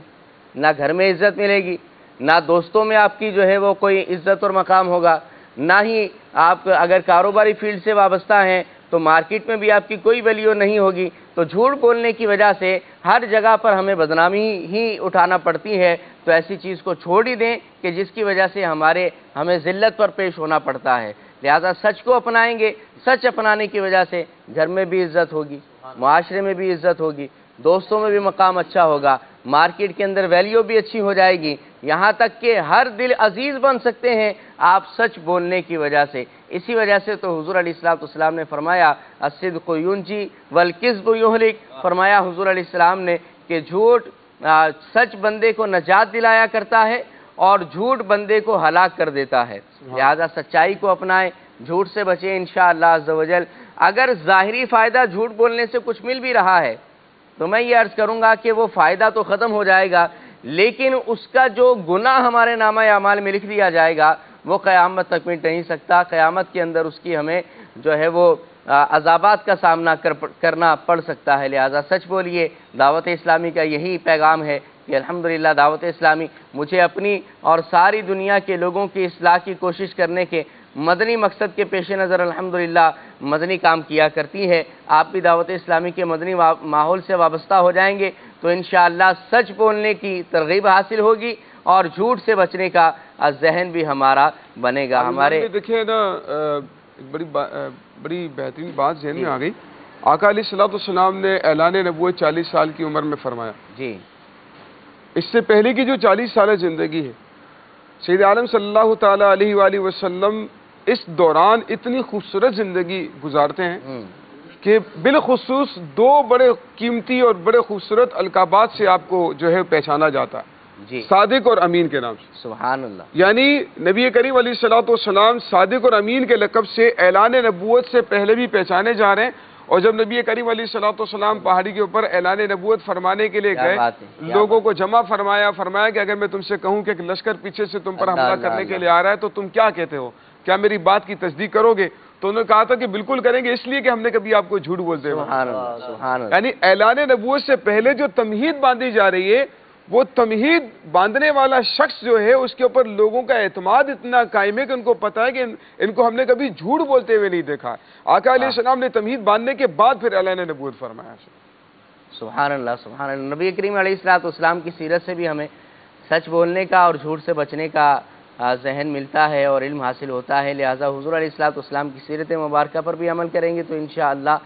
نہ گھر میں عزت ملے گی، نہ دوستوں میں آپ کی جو ہے وہ کوئی عزت اور مقام ہوگا، نہ ہی آپ اگر کاروباری فیلڈ سے وابستہ ہیں تو مارکیٹ میں بھی آپ کی کوئی ویلیو نہیں ہوگی۔ تو جھوٹ بولنے کی وجہ سے ہر جگہ پر ہمیں بدنامی ہی اٹھانا پڑتی ہے۔ تو ایسی چیز کو چھوڑ ہی دیں کہ جس کی وجہ سے ہمیں ذلت پر پیش ہونا پڑتا ہے۔ لہذا سچ کو اپنائیں گے، سچ اپنانے کی وجہ سے گھر میں بھی عزت ہوگی، معاشرے میں بھی عزت ہوگی، دوستوں میں بھی مقام اچھا ہوگا، مارکیٹ کے اندر ویلیو بھی اچھی ہو جائے گی، یہاں تک کہ ہر دل عزیز بن سکتے ہیں آپ سچ بولنے کی وجہ سے۔ اسی وجہ سے تو حضور علیہ السلام نے فرمایا الصدق ینجی والکذب یہلک، فرمایا حضور علیہ السلام نے کہ جھوٹ سچ بندے کو نجات دلایا کرتا ہے اور جھوٹ بندے کو ہلاک کر دیتا ہے۔ لہذا سچائی کو اپنائیں، جھوٹ سے بچیں انشاءاللہ عز و جل۔ اگر ظاہری فائدہ جھوٹ بولنے سے کچھ مل بھی رہا ہے تو میں یہ عرض کروں گا کہ وہ فائدہ تو ختم ہو جائے گا، لیکن اس کا جو گناہ ہمارے نامہ اعمال میں لکھ دیا جائے گا وہ قیامت تک مٹ نہیں سکتا۔ قیامت کے اندر اس کی ہمیں جو ہے وہ عذابات کا سامنا کرنا پڑ سکتا ہے۔ لہذا سچ بولیے۔ دعوت اسلامی کا یہی پیغام ہے کہ الحمدللہ دعوت اسلامی مجھے اپنی اور ساری دنیا کے لوگوں کی اصلاح کی کوشش کرنے کے مدنی مقصد کے پیش نظر الحمدللہ مدنی کام کیا کرتی ہے۔ آپ بھی دعوت اسلامی کے مدنی ماحول سے وابستہ ہو جائیں گے تو انشاءاللہ سچ بولنے کی ترغیب حاصل ہوگی اور جھوٹ سے بچنے کا ذہن بھی ہمارا بنے گا۔ ہمارے دیکھیں نا، بڑی بہترین بات ذہن میں آ گئی۔ آقا علیہ السلام نے اعلان نبوت 40 سال کی عمر میں فرمایا۔ جی، اس سے پہلے کی جو 40 سالہ زندگی ہے، سید عالم صلی اللہ تعالیٰ علیہ وآلہ وسلم اس دوران اتنی خوبصورت زندگی گزارتے ہیں کہ بالخصوص دو بڑے قیمتی اور بڑے خوبصورت القابات سے آپ کو جو ہے پہچانا جاتا ہے، جی، صادق اور امین کے نام سے۔ سبحان اللہ۔ یعنی نبی کریم علیہ السلام صادق اور امین کے لقب سے اعلان نبوت سے پہلے بھی پہچانے جا رہے ہیں، اور جب نبی کریم علیہ السلام پہاڑی کے اوپر اعلان نبوت فرمانے کے لیے گئے، لوگوں کو جمع فرمایا کہ اگر میں تم سے کہوں کہ ایک لشکر پیچھے سے تم پر حملہ کرنے کے لیے آ رہا ہے تو تم کیا کہتے ہو، کیا میری بات کی تصدیق کرو گے؟ تو انہوں نے کہا تھا کہ بالکل کریں گے، اس لیے کہ ہم نے کبھی آپ کو جھوٹ بولتے ہوئے۔ سبحان اللہ، سبحان اللہ۔ یعنی اعلان نبوت سے پہلے جو تمہید باندھی جا رہی ہے، وہ تمہید باندھنے والا شخص جو ہے اس کے اوپر لوگوں کا اعتماد اتنا قائم ہے کہ ان کو پتہ ہے کہ ان کو ہم نے کبھی جھوٹ بولتے ہوئے نہیں دیکھا۔ آقا علیہ السلام نے تمہید باندھنے کے بعد پھر اعلان نبوت فرمایا۔ سبحان اللہ، سبحان اللہ۔ نبی کریم علیہ السلام کی سیرت سے بھی ہمیں سچ بولنے کا اور جھوٹ سے بچنے کا ذہن ملتا ہے اور علم حاصل ہوتا ہے۔ لہٰذا حضور علیہ السلام کی سیرت مبارکہ پر بھی عمل کریں گے تو انشاءاللہ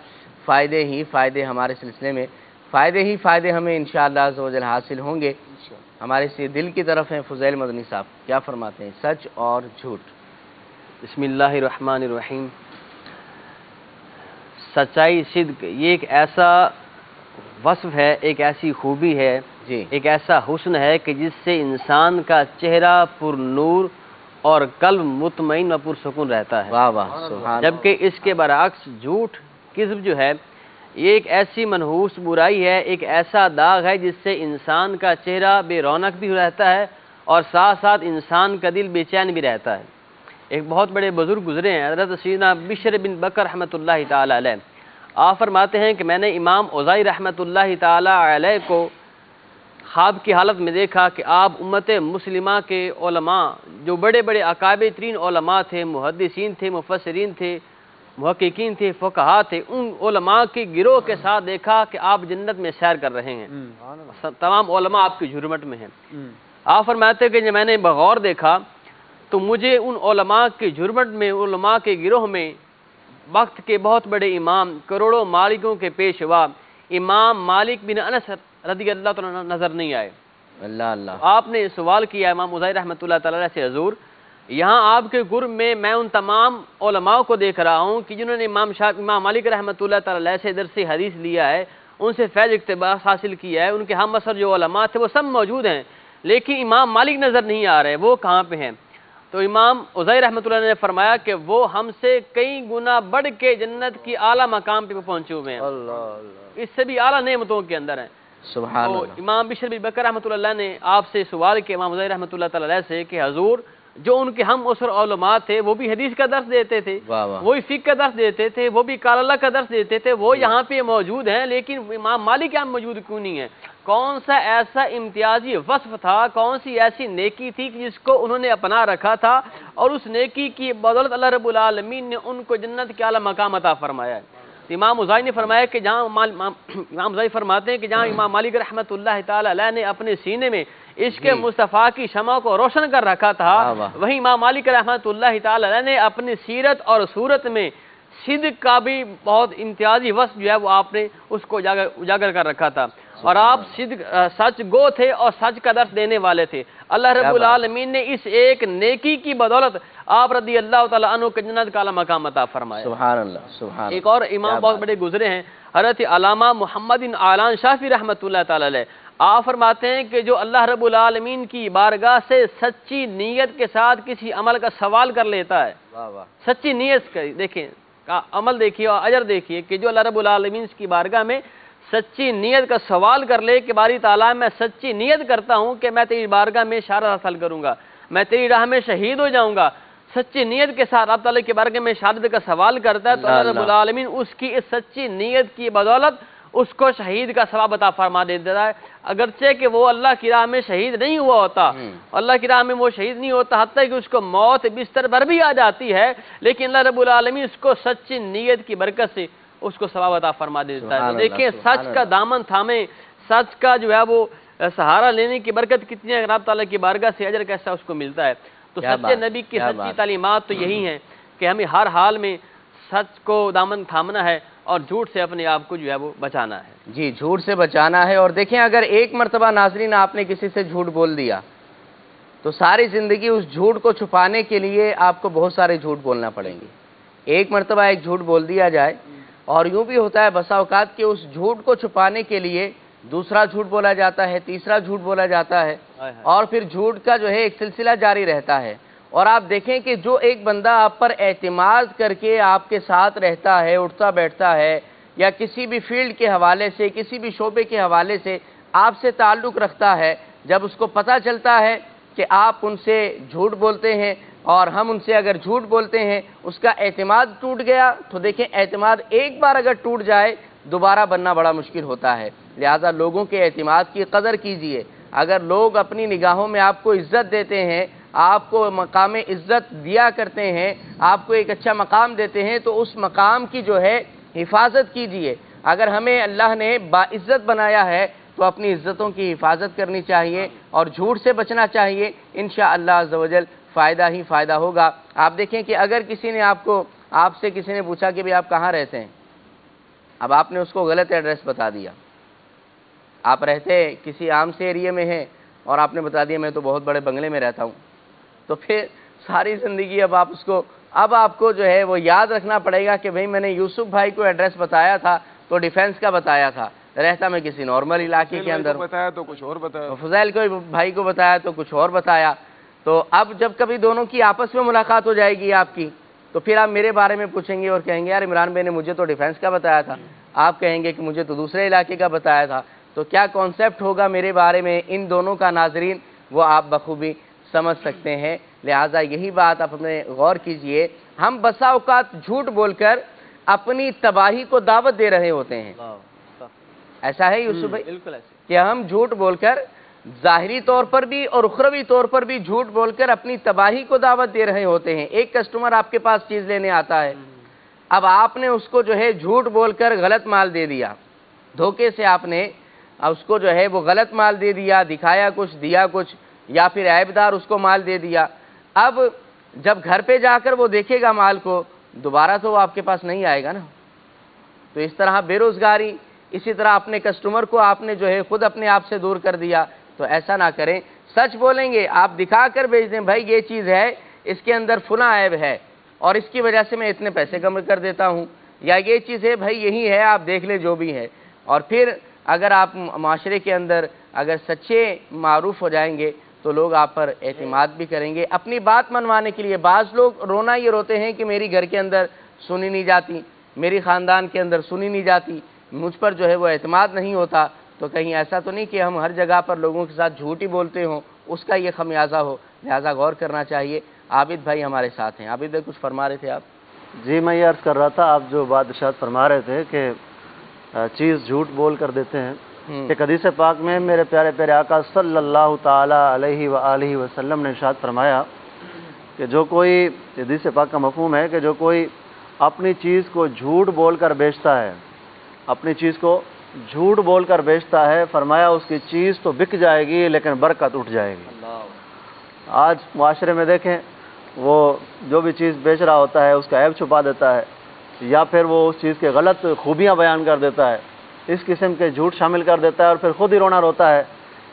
فائدے ہی فائدے ہمارے سلسلے میں، فائدے ہی فائدے ہمیں انشاءاللہ عز و جل حاصل ہوں گے۔ ہمارے سے دل کی طرف ہیں فضیل مدنی صاحب، کیا فرماتے ہیں؟ سچ اور جھوٹ۔ بسم اللہ الرحمن الرحیم۔ سچائی، صدق، یہ ایک ایسا وصف ہے، ایک ایسی خوبی ہے، جی، ایک ایسا حسن ہے کہ جس سے انسان کا چہرہ پر نور اور قلب مطمئن و پرسکون رہتا ہے۔ واہ واہ، سبحان اللہ۔ جبکہ اس کے برعکس جھوٹ، کذب جو ہے، یہ ایک ایسی منحوس برائی ہے، ایک ایسا داغ ہے جس سے انسان کا چہرہ بے رونق بھی رہتا ہے اور ساتھ ساتھ انسان کا دل بے چین بھی رہتا ہے۔ ایک بہت بڑے بزرگ گزرے ہیں، حضرت سیدنا بشر بن بکر رحمۃ اللہ تعالی علیہ۔ آپ فرماتے ہیں کہ میں نے امام اوزائی رحمۃ اللہ تعالی علیہ کو خواب کی حالت میں دیکھا کہ آپ امت مسلمہ کے علماء جو بڑے بڑے اکابر ترین علماء تھے، محدثین تھے، مفسرین تھے، محققین تھے، فقہاء تھے، ان علماء کے گروہ کے ساتھ دیکھا کہ آپ جنت میں سیر کر رہے ہیں، تمام علماء آپ کی جھرمٹ میں ہیں۔ آپ فرماتے ہیں کہ جب میں نے بغور دیکھا تو مجھے ان علماء کی جھرمٹ میں، علماء کے گروہ میں وقت کے بہت بڑے امام، کروڑوں مالکوں کے پیشوا امام مالک بن انس رضی اللہ تعالیٰ نظر نہیں آئے۔ اللہ اللہ۔ آپ نے سوال کیا امام اوزاعی رحمۃ اللہ تعالیٰ سے، حضور یہاں آپ کے قرب میں میں ان تمام علماء کو دیکھ رہا ہوں کہ جنہوں نے امام مالک رحمۃ اللہ تعالیٰ سے درس حدیث لیا ہے، ان سے فیض اقتباس حاصل کیا ہے، ان کے ہم عصر جو علماء تھے وہ سب موجود ہیں، لیکن امام مالک نظر نہیں آ رہے، وہ کہاں پہ ہیں؟ تو امام اوزاعی رحمۃ اللہ نے فرمایا کہ وہ ہم سے کئی گنا بڑھ کے جنت کی اعلیٰ مقام پہ پہنچے ہوئے ہیں، اس سے بھی اعلیٰ نعمتوں کے اندر ہیں۔ سبحان تو اللہ۔ امام بشر بن بکر رحمۃ اللہ نے آپ سے سوال کیا امام اوزاعی رحمۃ اللہ تعالیٰ سے کہ حضور جو ان کے ہم عصر علماء تھے وہ بھی حدیث کا درس دیتے تھے، واہ واہ۔ وہی فقہ کا درس دیتے تھے، وہ بھی قال اللہ کا درس دیتے تھے، وہ یہاں پہ موجود ہیں، لیکن امام مالک یہاں موجود کیوں نہیں ہے؟ کون سا ایسا امتیازی وصف تھا، کون سی ایسی نیکی تھی کہ جس کو انہوں نے اپنا رکھا تھا اور اس نیکی کی بدولت اللہ رب العالمین نے ان کو جنت کے اعلیٰ مقام عطا فرمایا ہے؟ امام اوزاعی نے فرمایا کہ جہاں امام اوزاعی فرماتے ہیں کہ جہاں امام مالک رحمۃ اللہ تعالی علیہ نے اپنے سینے میں عشق مصطفیٰ کی شمع کو روشن کر رکھا تھا، وہیں امام مالک رحمۃ اللہ تعالی علیہ نے اپنی سیرت اور صورت میں صدق کا بھی بہت امتیازی وصف جو ہے وہ آپ نے اس کو اجاگر کر رکھا تھا، اور آپ سچ گو تھے اور سچ کا درس دینے والے تھے۔ اللہ رب العالمین نے اس ایک نیکی کی بدولت آپ رضی اللہ تعالیٰ عنہ کو جنت کا اعلیٰ مقام عطا فرمایا۔ سبحان اللہ سبحان۔ ایک اور امام بہت بڑے گزرے ہیں، حضرت علامہ محمد بن عالان شافعی رحمۃ اللہ تعالیٰ علیہ، آپ فرماتے ہیں کہ جو اللہ رب العالمین کی بارگاہ سے سچی نیت کے ساتھ کسی عمل کا سوال کر لیتا ہے، سچی نیت کا دیکھیں عمل دیکھیے اور اجر دیکھیے کہ جو اللہ رب العالمین کی بارگاہ میں سچی نیت کا سوال کر لے کہ باری تعالیٰ میں سچی نیت کرتا ہوں کہ میں تیری بارگاہ میں شہادت حاصل کروں گا، میں تیری راہ میں شہید ہو جاؤں گا، سچی نیت کے ساتھ آپ تعالیٰ کی بارگاہ میں شہادت کا سوال کرتا ہے تو اللہ رب العالمین اس کی اس سچی نیت کی بدولت اس کو شہید کا ثواب عطا فرما دیتا ہے، اگرچہ کہ وہ اللہ کی راہ میں شہید نہیں ہوا ہوتا، اللہ کی راہ میں وہ شہید نہیں ہوتا، حتیٰ کہ اس کو موت بستر پر بھی آ جاتی ہے، لیکن اللہ رب العالمین اس کو سچی نیت کی برکت سے اس کو ثواب عطا فرما دیتا ہے۔ تو دیکھیں سچ کا دامن تھامیں، سچ کا جو ہے وہ سہارا لینے کی برکت کتنی ہے، رب تعالیٰ کی بارگاہ سے اجر کیسا اس کو ملتا ہے۔ تو سچے نبی کی سچی تعلیمات تو یہی ہیں کہ ہمیں ہر حال میں سچ کو دامن تھامنا ہے اور جھوٹ سے اپنے آپ کو جو ہے وہ بچانا ہے۔ جی جھوٹ سے بچانا ہے، اور دیکھیں اگر ایک مرتبہ ناظرین آپ نے کسی سے جھوٹ بول دیا تو ساری زندگی اس جھوٹ کو چھپانے کے لیے آپ کو بہت سارے جھوٹ بولنا پڑیں گے۔ ایک مرتبہ ایک جھوٹ بول دیا جائے اور یوں بھی ہوتا ہے بسا اوقات کہ اس جھوٹ کو چھپانے کے لیے دوسرا جھوٹ بولا جاتا ہے، تیسرا جھوٹ بولا جاتا ہے، اور پھر جھوٹ کا جو ہے ایک سلسلہ جاری رہتا ہے۔ اور آپ دیکھیں کہ جو ایک بندہ آپ پر اعتماد کر کے آپ کے ساتھ رہتا ہے، اٹھتا بیٹھتا ہے، یا کسی بھی فیلڈ کے حوالے سے، کسی بھی شعبے کے حوالے سے آپ سے تعلق رکھتا ہے، جب اس کو پتہ چلتا ہے کہ آپ ان سے جھوٹ بولتے ہیں اور ہم ان سے اگر جھوٹ بولتے ہیں اس کا اعتماد ٹوٹ گیا، تو دیکھیں اعتماد ایک بار اگر ٹوٹ جائے دوبارہ بننا بڑا مشکل ہوتا ہے۔ لہذا لوگوں کے اعتماد کی قدر کیجئے۔ اگر لوگ اپنی نگاہوں میں آپ کو عزت دیتے ہیں، آپ کو مقام عزت دیا کرتے ہیں، آپ کو ایک اچھا مقام دیتے ہیں، تو اس مقام کی جو ہے حفاظت کیجئے۔ اگر ہمیں اللہ نے باعزت بنایا ہے تو اپنی عزتوں کی حفاظت کرنی چاہیے اور جھوٹ سے بچنا چاہیے، انشاءاللہ عز و جل فائدہ ہی فائدہ ہوگا۔ آپ دیکھیں کہ اگر کسی نے آپ سے کسی نے پوچھا کہ آپ کہاں رہتے ہیں، اب آپ نے اس کو غلط ایڈریس بتا دیا، آپ رہتے کسی عام سے ایریے میں ہیں اور آپ نے بتا دیا میں تو بہت بڑے بنگلے میں رہتا ہوں، تو پھر ساری زندگی اب آپ کو جو ہے وہ یاد رکھنا پڑے گا کہ بھئی میں نے یوسف بھائی کو ایڈریس بتایا تھا تو ڈیفینس کا بتایا تھا، رہتا میں کسی نارمل علاقے کے اندر، بتایا تو کچھ اور بتایا، فضیل کو بھائی کو بتایا تو کچھ اور بتایا۔ تو اب جب کبھی دونوں کی آپس میں ملاقات ہو جائے گی آپ کی، تو پھر آپ میرے بارے میں پوچھیں گے اور کہیں گے یار عمران بھائی نے مجھے تو ڈیفینس کا بتایا تھا، آپ کہیں گے کہ مجھے تو دوسرے علاقے کا بتایا تھا، تو کیا کانسیپٹ ہوگا میرے بارے میں ان دونوں کا ناظرین وہ آپ بخوبی سمجھ سکتے ہیں۔ لہٰذا یہی بات آپ اپنے غور کیجئے، ہم بسا اوقات جھوٹ بول کر اپنی تباہی کو دعوت دے رہے ہوتے ہیں، ایسا ہے یوسف بھائی بالکل ایسے کہ ہم جھوٹ بول کر ظاہری طور پر بھی اور اخروی طور پر بھی جھوٹ بول کر اپنی تباہی کو دعوت دے رہے ہوتے ہیں۔ ایک کسٹمر آپ کے پاس چیز لینے آتا ہے، اب آپ نے اس کو جو ہے جھوٹ بول کر غلط مال دے دیا، دھوکے سے آپ نے اس کو جو ہے وہ غلط مال دے دیا، دکھایا کچھ دیا کچھ، یا پھر عیب دار اس کو مال دے دیا۔ اب جب گھر پہ جا کر وہ دیکھے گا مال کو، دوبارہ تو وہ آپ کے پاس نہیں آئے گا نا۔ تو اس طرح بے روزگاری، اسی طرح اپنے کسٹمر کو آپ نے جو ہے خود اپنے آپ سے دور کر دیا۔ تو ایسا نہ کریں، سچ بولیں گے، آپ دکھا کر بھیج دیں، بھائی یہ چیز ہے، اس کے اندر فلاں عیب ہے اور اس کی وجہ سے میں اتنے پیسے کم کر دیتا ہوں، یا یہ چیز ہے بھائی یہی ہے، آپ دیکھ لیں جو بھی ہے۔ اور پھر اگر آپ معاشرے کے اندر اگر سچے معروف ہو جائیں گے تو لوگ آپ پر اعتماد بھی کریں گے۔ اپنی بات منوانے کے لیے بعض لوگ رونا یہ روتے ہیں کہ میری گھر کے اندر سنی نہیں جاتی، میری خاندان کے اندر سنی نہیں جاتی، مجھ پر جو ہے وہ اعتماد نہیں ہوتا۔ تو کہیں ایسا تو نہیں کہ ہم ہر جگہ پر لوگوں کے ساتھ جھوٹ ہی بولتے ہوں، اس کا یہ خمیازہ ہو، لہذا غور کرنا چاہیے۔ عابد بھائی ہمارے ساتھ ہیں۔ عابد بھائی کچھ فرما رہے تھے آپ؟ جی میں یہ عرض کر رہا تھا، آپ جو بات ارشاد فرما رہے تھے کہ چیز جھوٹ بول کر دیتے ہیں، ایک حدیث پاک میں میرے پیارے پیارے آقا صلی اللہ تعالیٰ علیہ وآلہ وسلم نے ارشاد فرمایا کہ جو کوئی، حدیث پاک کا مفہوم ہے کہ جو کوئی اپنی چیز کو جھوٹ بول کر بیچتا ہے، اپنی چیز کو جھوٹ بول کر بیچتا ہے، فرمایا اس کی چیز تو بک جائے گی لیکن برکت اٹھ جائے گی۔ آج معاشرے میں دیکھیں، وہ جو بھی چیز بیچ رہا ہوتا ہے اس کا عیب چھپا دیتا ہے، یا پھر وہ اس چیز کے غلط خوبیاں بیان کر دیتا ہے، اس قسم کے جھوٹ شامل کر دیتا ہے، اور پھر خود ہی رونا روتا ہے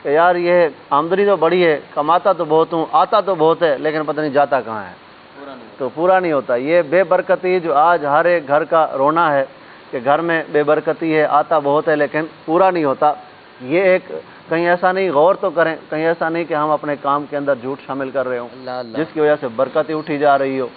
کہ یار یہ آمدنی تو بڑی ہے، کماتا تو بہت ہوں، آتا تو بہت ہے، لیکن پتہ نہیں جاتا کہاں ہے، تو پورا نہیں ہوتا۔ یہ بے برکتی جو آج ہر ایک گھر کا رونا ہے کہ گھر میں بے برکتی ہے، آتا بہت ہے لیکن پورا نہیں ہوتا، یہ ایک کہیں ایسا نہیں، غور تو کریں، کہیں ایسا نہیں کہ ہم اپنے کام کے اندر جھوٹ شامل کر رہے ہوں جس کی وجہ سے برکت ہی اٹھی جا رہی ہو۔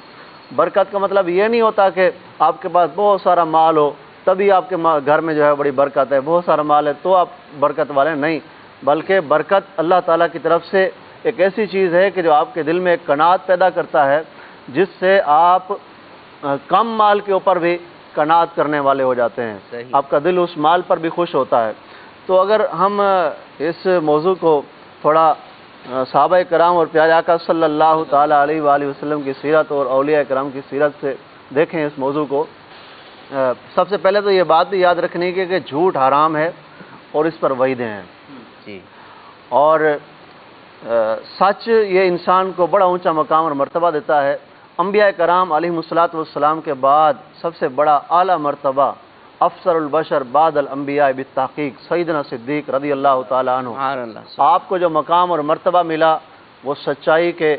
برکت کا مطلب یہ نہیں ہوتا کہ آپ کے پاس بہت سارا مال ہو تبھی آپ کے گھر میں جو ہے بڑی برکت ہے، بہت سارا مال ہے تو آپ برکت والے نہیں، بلکہ برکت اللہ تعالیٰ کی طرف سے ایک ایسی چیز ہے کہ جو آپ کے دل میں ایک قناعت پیدا کرتا ہے، جس سے آپ کم مال کے اوپر بھی قناعت کرنے والے ہو جاتے ہیں، آپ کا دل اس مال پر بھی خوش ہوتا ہے۔ تو اگر ہم اس موضوع کو تھوڑا صحابہ کرام اور پیارے آقا صلی اللہ تعالیٰ علیہ وآلہ وسلم کی سیرت اور اولیاء کرام کی سیرت سے دیکھیں اس موضوع کو، سب سے پہلے تو یہ بات بھی یاد رکھنی ہے کہ جھوٹ حرام ہے اور اس پر وعیدیں ہیں جی، اور سچ یہ انسان کو بڑا اونچا مقام اور مرتبہ دیتا ہے۔ انبیاء کرام علیہ الصلوۃ والسلام کے بعد سب سے بڑا اعلیٰ مرتبہ افسر البشر بعد الانبیاء بالتحقیق سیدنا صدیق رضی اللہ تعالیٰ عنہ، سبحان اللہ، آپ کو جو مقام اور مرتبہ ملا وہ سچائی کے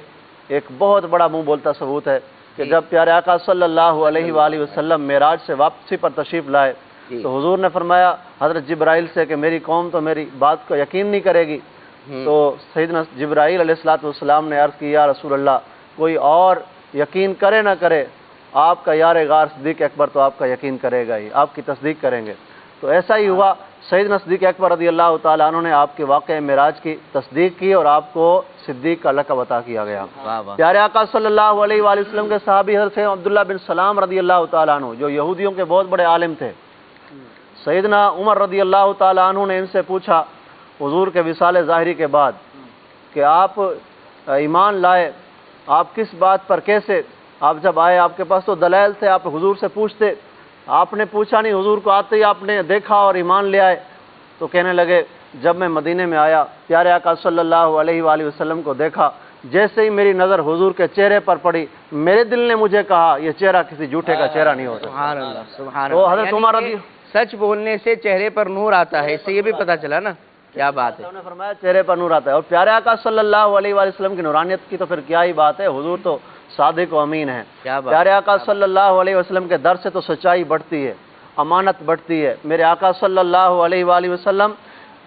ایک بہت بڑا منہ بولتا ثبوت ہے کہ جب پیارے آقا صلی اللہ علیہ وآلہ وسلم معراج سے واپسی پر تشریف لائے تو حضور نے فرمایا حضرت جبرائیل سے کہ میری قوم تو میری بات کو یقین نہیں کرے گی، تو سیدنا جبرائیل علیہ الصلوۃ والسلام نے عرض کی یا رسول اللہ کوئی اور یقین کرے نہ کرے، آپ کا یار غار صدیق اکبر تو آپ کا یقین کرے گا ہی، آپ کی تصدیق کریں گے۔ تو ایسا ہی ہوا، سیدنا صدیق اکبر رضی اللہ تعالیٰ عنہ نے آپ کے واقعہ معراج کی تصدیق کی اور آپ کو صدیق کا لقب عطا کیا گیا۔ پیارے آقا صلی اللہ علیہ وآلہ وسلم کے صحابی حضرت عبداللہ بن سلام رضی اللہ تعالیٰ عنہ جو یہودیوں کے بہت بڑے عالم تھے، سیدنا عمر رضی اللہ تعالیٰ عنہ نے ان سے پوچھا حضور کے وصال ظاہری کے بعد کہ آپ ایمان لائے، آپ کس بات پر کیسے، آپ جب آئے آپ کے پاس تو دلائل تھے، آپ حضور سے پوچھتے، آپ نے پوچھا نہیں، حضور کو آتے ہی آپ نے دیکھا اور ایمان لے آئے۔ تو کہنے لگے جب میں مدینے میں آیا پیارے آقا صلی اللہ علیہ وآلہ وسلم کو دیکھا، جیسے ہی میری نظر حضور کے چہرے پر پڑی میرے دل نے مجھے کہا یہ چہرہ کسی جھوٹے کا چہرہ نہیں ہوتا۔ سبحان اللہ، سبحان تو اللہ، حضرت عمر رضی سچ بولنے سے چہرے پر نور آتا ہے، اس سے یہ بھی پتہ چلا نا، کیا بات ہے۔ انہوں نے فرمایا چہرے پر نور آتا ہے، اور پیارے آقا صلی اللہ علیہ وآلہ وسلم کی نورانیت کی تو پھر کیا ہی بات ہے، حضور تو صادق و امین ہے۔ پیارے آقا صلی اللہ علیہ وسلم کے در سے تو سچائی بڑھتی ہے، امانت بڑھتی ہے۔ میرے آقا صلی اللہ علیہ وآلہ وسلم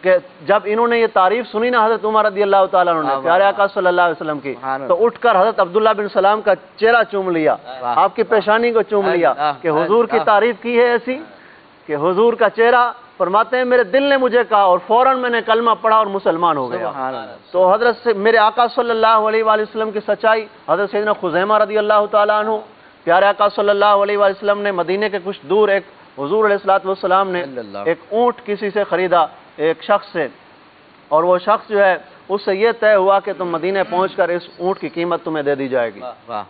کہ جب انہوں نے یہ تعریف سنی نا حضرت عمر رضی اللہ تعالیٰ عنہ نے پیارے آقا صلی اللہ علیہ وسلم کی، تو اٹھ کر حضرت عبداللہ بن سلام کا چہرہ چوم لیا، آپ کی پیشانی کو چوم لیا کہ حضور کی تعریف کی ہے ایسی کہ حضور کا چہرہ، فرماتے ہیں میرے دل نے مجھے کہا اور فوراً میں نے کلمہ پڑھا اور مسلمان ہو گیا۔ تو حضرت سے میرے آقا صلی اللہ علیہ وآلہ وسلم کی سچائی، حضرت سیدنا خزیمہ رضی اللہ تعالیٰ عنہ، پیارے آقا صلی اللہ علیہ وآلہ وسلم نے مدینے کے کچھ دور ایک حضور علیہ الصلوۃ والسلام نے ایک اونٹ کسی سے خریدا ایک شخص سے، اور وہ شخص جو ہے اس سے یہ طے ہوا کہ تم مدینے پہنچ کر اس اونٹ کی قیمت تمہیں دے دی جائے گی، واہ،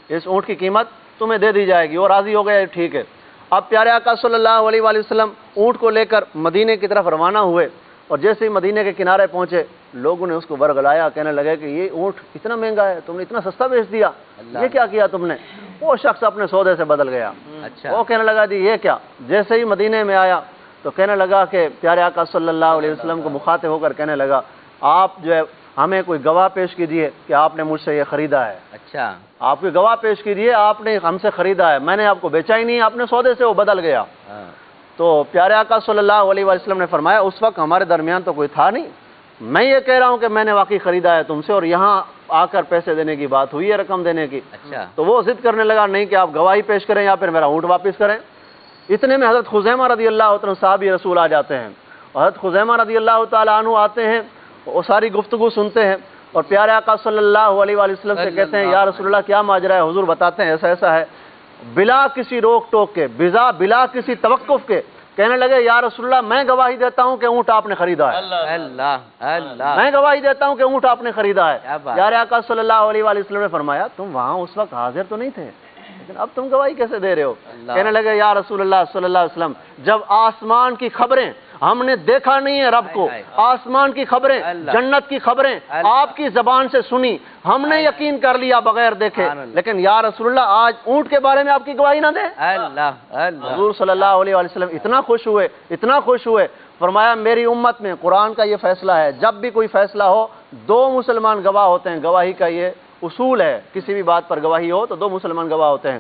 اس اونٹ کی قیمت تمہیں دے دی جائے گی، اور راضی ہو گئے، ٹھیک ہے۔ اب پیارے آقا صلی اللہ علیہ وآلہ وسلم اونٹ کو لے کر مدینے کی طرف روانہ ہوئے، اور جیسے ہی مدینے کے کنارے پہنچے لوگوں نے اس کو برگلایا، کہنے لگے کہ یہ اونٹ اتنا مہنگا ہے، تم نے اتنا سستا بیچ دیا، یہ کیا کیا تم نے؟ وہ شخص اپنے سودے سے بدل گیا، اچھا، وہ کہنے لگا جی یہ کیا؟ جیسے ہی مدینے میں آیا تو کہنے لگا کہ پیارے آقا صلی اللہ علیہ وسلم کو مخاطب ہو کر کہنے لگا آپ جو ہے ہمیں کوئی گواہ پیش کیجئے کہ آپ نے مجھ سے یہ خریدا ہے، اچھا، آپ کی گواہ پیش کیجئے آپ نے ہم سے خریدا ہے، میں نے آپ کو بیچا ہی نہیں، آپ نے سودے سے وہ بدل گیا۔ ہاں، تو پیارے آقا صلی اللہ علیہ وسلم نے فرمایا اس وقت ہمارے درمیان تو کوئی تھا نہیں، میں یہ کہہ رہا ہوں کہ میں نے واقعی خریدا ہے تم سے، اور یہاں آ کر پیسے دینے کی بات ہوئی ہے، رقم دینے کی۔ اچھا، تو وہ ضد کرنے لگا نہیں کہ آپ گواہی پیش کریں یا پھر میرا اونٹ واپس کریں۔ اتنے میں حضرت خزیمہ رضی اللہ عنہ صحابی رسول آ جاتے ہیں، اور حضرت خزیمہ رضی اللہ تعالیٰ عنہ آتے ہیں، وہ ساری گفتگو سنتے ہیں اور پیارے آقا صلی اللہ علیہ وآلہ وسلم سے کہتے ہیں یا رسول اللہ کیا ماجرا ہے؟ حضور بتاتے ہیں ایسا ایسا ہے، بلا کسی روک ٹوک کے، بلا کسی توقف کے کہنے لگے یا رسول اللہ میں گواہی دیتا ہوں کہ اونٹ آپ نے خریدا ہے، اللہ اللہ، میں گواہی دیتا ہوں کہ اونٹ آپ نے خریدا ہے۔ کیا بات، پیارے آقا صلی اللہ علیہ وآلہ وسلم نے فرمایا تم وہاں اس وقت حاضر تو نہیں تھے، لیکن اب تم گواہی کیسے دے رہے ہو؟ کہنے لگے یا رسول اللہ صلی اللہ علیہ وسلم جب آسمان کی خبریں ہم نے دیکھا نہیں ہے رب کو، آسمان کی خبریں، جنت کی خبریں آپ کی زبان سے سنی، ہم نے یقین کر لیا بغیر دیکھے، لیکن یا رسول اللہ آج اونٹ کے بارے میں آپ کی گواہی نہ دیں۔ اللہ اللہ، حضور صلی اللہ علیہ وآلہ وسلم اتنا خوش ہوئے، فرمایا میری امت میں قرآن کا یہ فیصلہ ہے جب بھی کوئی فیصلہ ہو دو مسلمان گواہ ہوتے ہیں، گواہی کا یہ اصول ہے، کسی بھی بات پر گواہی ہو تو دو مسلمان گواہ ہوتے ہیں۔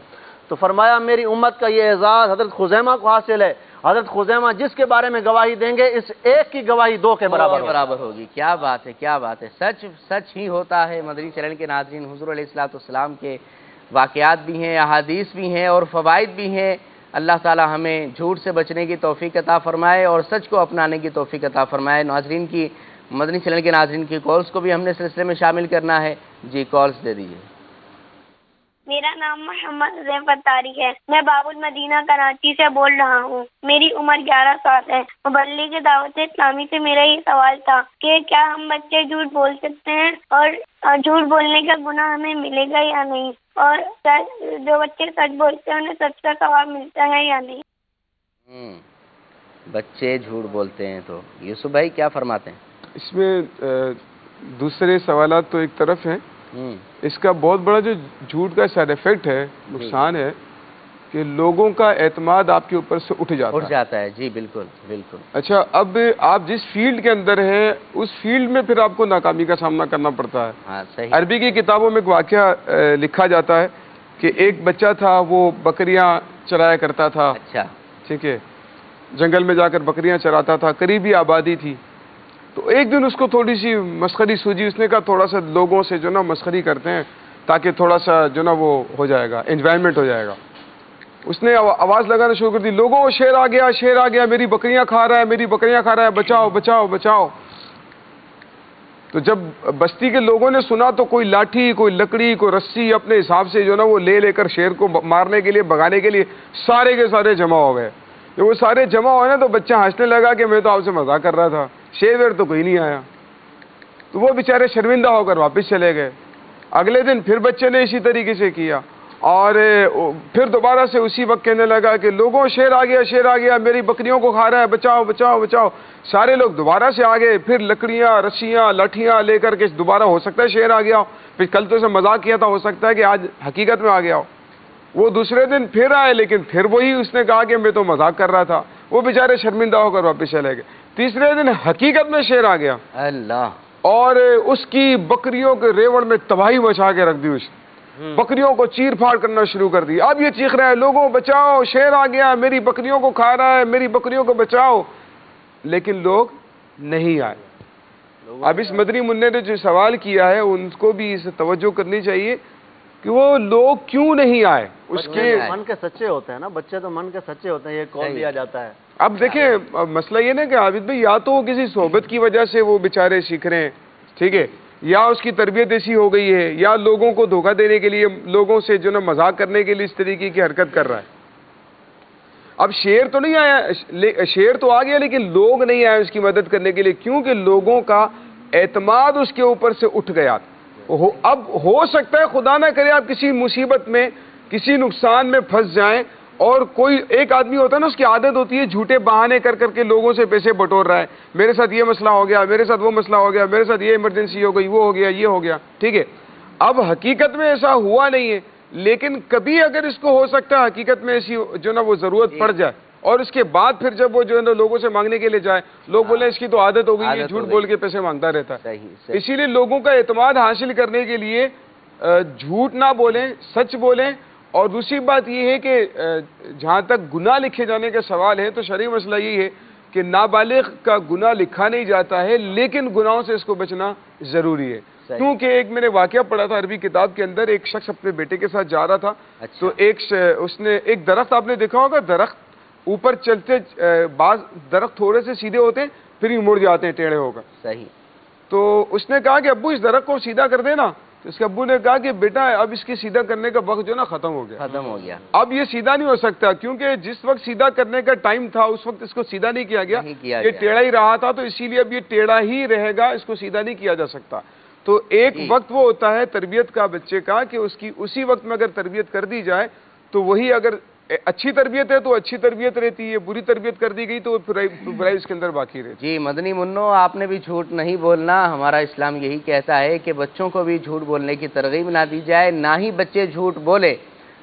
تو فرمایا میری امت کا یہ اعزاز حضرت خزیمہ کو حاصل ہے، حضرت خزیمہ جس کے بارے میں گواہی دیں گے اس ایک کی گواہی دو کے برابر ہوگی۔ کیا بات ہے، کیا بات ہے، سچ ہی ہوتا ہے۔ مدنی چینل کے ناظرین، حضور علیہ الصلوۃ والسلام کے واقعات بھی ہیں، احادیث بھی ہیں اور فوائد بھی ہیں۔ اللہ تعالی ہمیں جھوٹ سے بچنے کی توفیق عطا فرمائے اور سچ کو اپنانے کی توفیق عطا فرمائے۔ ناظرین کی، مدنی چینل کے ناظرین کی کالز کو بھی ہم نے سلسلے میں شامل کرنا ہے، جی کالز دے دیجیے۔ میرا نام محمد حذیفہ طارق ہے، میں باب المدینہ کراچی سے بول رہا ہوں، میری عمر 11 سال ہے۔ مبلغ دعوت اسلامی سے میرا یہ سوال تھا کہ کیا ہم بچے جھوٹ بول سکتے ہیں اور جھوٹ بولنے کا گناہ ہمیں ملے گا یا نہیں، اور جو بچے سچ بولتے ہیں انہیں سچ کا ثواب ملتا ہے یا نہیں؟ بچے جھوٹ بولتے ہیں تو یوسف بھائی کیا فرماتے ہیں؟ اس میں دوسرے سوالات تو ایک طرف ہیں، اس کا بہت بڑا جو جھوٹ کا سائیڈ ایفیکٹ ہے، نقصان ہے کہ لوگوں کا اعتماد آپ کے اوپر سے اٹھ جاتا ہے۔ جی بالکل بالکل۔ اچھا، اب آپ جس فیلڈ کے اندر ہیں اس فیلڈ میں پھر آپ کو ناکامی کا سامنا کرنا پڑتا ہے۔ ہاں صحیح۔ عربی کی کتابوں میں ایک واقعہ لکھا جاتا ہے کہ ایک بچہ تھا، وہ بکریاں چرایا کرتا تھا، اچھا ٹھیک ہے، جنگل میں جا کر بکریاں چراتا تھا، قریبی آبادی تھی۔ تو ایک دن اس کو تھوڑی سی مسخری سوجی، اس نے کہا تھوڑا سا لوگوں سے جو نا مسخری کرتے ہیں تاکہ تھوڑا سا جو نا وہ ہو جائے گا، انجوائمنٹ ہو جائے گا۔ اس نے آواز لگانا شروع کر دی، لوگوں شیر آ گیا، شیر آ گیا، میری بکریاں کھا رہا ہے، میری بکریاں کھا رہا ہے، بچاؤ بچاؤ بچاؤ۔ تو جب بستی کے لوگوں نے سنا تو کوئی لاٹھی، کوئی لکڑی، کوئی رسی اپنے حساب سے جو نا وہ لے کر شیر کو مارنے کے لیے، بھگانے کے لیے سارے کے سارے جمع ہو گئے۔ جب وہ سارے جمع ہوئے نا تو بچہ ہنسنے لگا کہ میں تو آپ سے مزاق کر رہا تھا، شیر ویر تو کوئی نہیں آیا۔ تو وہ بیچارے شرمندہ ہو کر واپس چلے گئے۔ اگلے دن پھر بچے نے اسی طریقے سے کیا، اور پھر دوبارہ سے اسی وقت کہنے لگا کہ لوگوں شیر آ گیا، شیر آ گیا، میری بکریوں کو کھا رہا ہے، بچاؤ بچاؤ بچاؤ۔ سارے لوگ دوبارہ سے آگے، پھر لکڑیاں، رسیاں، لاٹھیاں لے کر کے دوبارہ، ہو سکتا ہے شیر آ گیا ہو، پھر کل تو اسے مذاق کیا تھا، ہو سکتا ہے کہ آج حقیقت میں آ گیا ہو۔ وہ دوسرے دن پھر آئے، لیکن پھر وہی اس نے کہا کہ میں تو مذاق کر رہا تھا۔ وہ بیچارے شرمندہ ہو کر واپس چلے گئے۔ تیسرے دن حقیقت میں شیر آ گیا اللہ، اور اس کی بکریوں کے ریوڑ میں تباہی مچا کے رکھ دی، اس نے بکریوں کو چیر پھاڑ کرنا شروع کر دی۔ اب یہ چیخ رہا ہے، لوگوں بچاؤ، شیر آ گیا، میری بکریوں کو کھا رہا ہے، میری بکریوں کو بچاؤ، لیکن لوگ نہیں آئے۔ اب اس مدنی منع نے جو سوال کیا ہے ان کو بھی اس توجہ کرنی چاہیے کہ وہ لوگ کیوں نہیں آئے۔ اس کے من کے سچے ہوتے ہیں نا، بچے تو من کے سچے ہوتے ہیں، یہ کال دیا جاتا ہے۔ اب دیکھیں مسئلہ یہ نا کہ عابد بھائی، یا تو وہ کسی صحبت کی وجہ سے وہ بیچارے سیکھ رہے ہیں، ٹھیک ہے، یا اس کی تربیت ایسی ہو گئی ہے، یا لوگوں کو دھوکہ دینے کے لیے، لوگوں سے جو نا مذاق کرنے کے لیے اس طریقے کی حرکت کر رہا ہے۔ اب شیر تو نہیں آیا، شیر تو آ گیا لیکن لوگ نہیں آئے اس کی مدد کرنے کے لیے، کیونکہ لوگوں کا اعتماد اس کے اوپر سے اٹھ گیا۔ اب ہو سکتا ہے خدا نہ کرے آپ کسی مصیبت میں، کسی نقصان میں پھنس جائیں، اور کوئی ایک آدمی ہوتا ہے نا، اس کی عادت ہوتی ہے جھوٹے بہانے کر کر کے لوگوں سے پیسے بٹور رہا ہے، میرے ساتھ یہ مسئلہ ہو گیا، میرے ساتھ وہ مسئلہ ہو گیا، میرے ساتھ یہ ایمرجنسی ہو گئی، وہ ہو گیا، یہ ہو گیا، ٹھیک ہے۔ اب حقیقت میں ایسا ہوا نہیں ہے، لیکن کبھی اگر اس کو ہو سکتا ہے حقیقت میں ایسی جو نا وہ ضرورت پڑ جائے، اور اس کے بعد پھر جب وہ جو ہے نا لوگوں سے مانگنے کے لیے جائے، لوگ بولیں اس کی تو عادت ہو گئی، یہ جھوٹ بول کے پیسے مانگتا رہتا ہے۔ اسی لیے لوگوں کا اعتماد حاصل کرنے کے لیے جھوٹ نہ بولیں، سچ بولیں۔ اور دوسری بات یہ ہے کہ جہاں تک گناہ لکھے جانے کا سوال ہے تو شرعی مسئلہ یہی ہے کہ نابالغ کا گناہ لکھا نہیں جاتا ہے، لیکن گناہوں سے اس کو بچنا ضروری ہے۔ کیونکہ ایک میں نے واقعہ پڑھا تھا عربی کتاب کے اندر، ایک شخص اپنے بیٹے کے ساتھ جا رہا تھا، تو اس نے ایک درخت، آپ نے دیکھا ہوگا درخت اوپر چلتے، بعض درخت تھوڑے سے سیدھے ہوتے ہیں پھر ہی مڑ جاتے ہیں ٹیڑھے ہو کر، صحیح۔ تو اس نے کہا کہ ابو اس درخت کو سیدھا کر دینا، تو اس کے ابو نے کہا کہ بیٹا اب اس کی سیدھا کرنے کا وقت جو نا ختم ہو گیا، اب یہ سیدھا نہیں ہو سکتا، کیونکہ جس وقت سیدھا کرنے کا ٹائم تھا اس وقت اس کو سیدھا نہیں کیا گیا، یہ ٹیڑھا ہی رہا تھا، تو اسی لیے اب یہ ٹیڑھا ہی رہے گا، اس کو سیدھا نہیں کیا جا سکتا۔ تو ایک وقت وہ ہوتا ہے تربیت کا بچے کا کہ اس کی اسی وقت میں اگر تربیت کر دی جائے تو وہی، اگر اچھی تربیت ہے تو اچھی تربیت رہتی ہے، بری تربیت کر دی گئی تو برائی اس کے اندر باقی رہتی ہے۔ جی مدنی منو، آپ نے بھی جھوٹ نہیں بولنا، ہمارا اسلام یہی کہتا ہے کہ بچوں کو بھی جھوٹ بولنے کی ترغیب نہ دی جائے، نہ ہی بچے جھوٹ بولے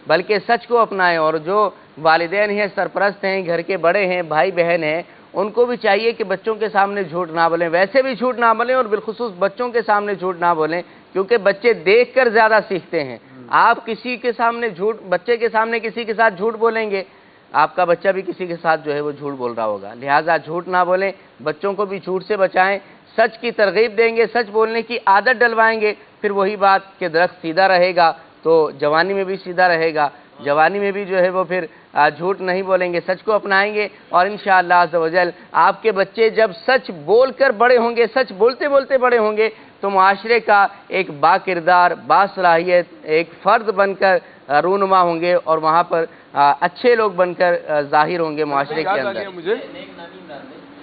بلکہ سچ کو اپنائیں۔ اور جو والدین ہیں، سرپرست ہیں، گھر کے بڑے ہیں، بھائی بہن ہیں، ان کو بھی چاہیے کہ بچوں کے سامنے جھوٹ نہ بولیں، ویسے بھی جھوٹ نہ بولیں، اور بالخصوص بچوں کے سامنے جھوٹ نہ بولیں، کیونکہ بچے دیکھ کر زیادہ سیکھتے ہیں۔ آپ کسی کے سامنے بچے کے سامنے کسی کے ساتھ جھوٹ بولیں گے، آپ کا بچہ بھی کسی کے ساتھ جو ہے وہ جھوٹ بول رہا ہوگا، لہٰذا جھوٹ نہ بولیں، بچوں کو بھی جھوٹ سے بچائیں، سچ کی ترغیب دیں گے، سچ بولنے کی عادت ڈلوائیں گے، پھر وہی بات کہ درخت سیدھا رہے گا تو جوانی میں بھی سیدھا رہے گا، جوانی میں بھی جو ہے وہ پھر جھوٹ نہیں بولیں گے، سچ کو اپنائیں گے، اور انشاءاللہ عز و جل آپ کے بچے جب سچ بول کر بڑے ہوں گے، سچ بولتے بولتے بڑے ہوں گے، تو معاشرے کا ایک با کردار، با صلاحیت ایک فرد بن کر رونما ہوں گے، اور وہاں پر اچھے لوگ بن کر ظاہر ہوں گے معاشرے کے اندر۔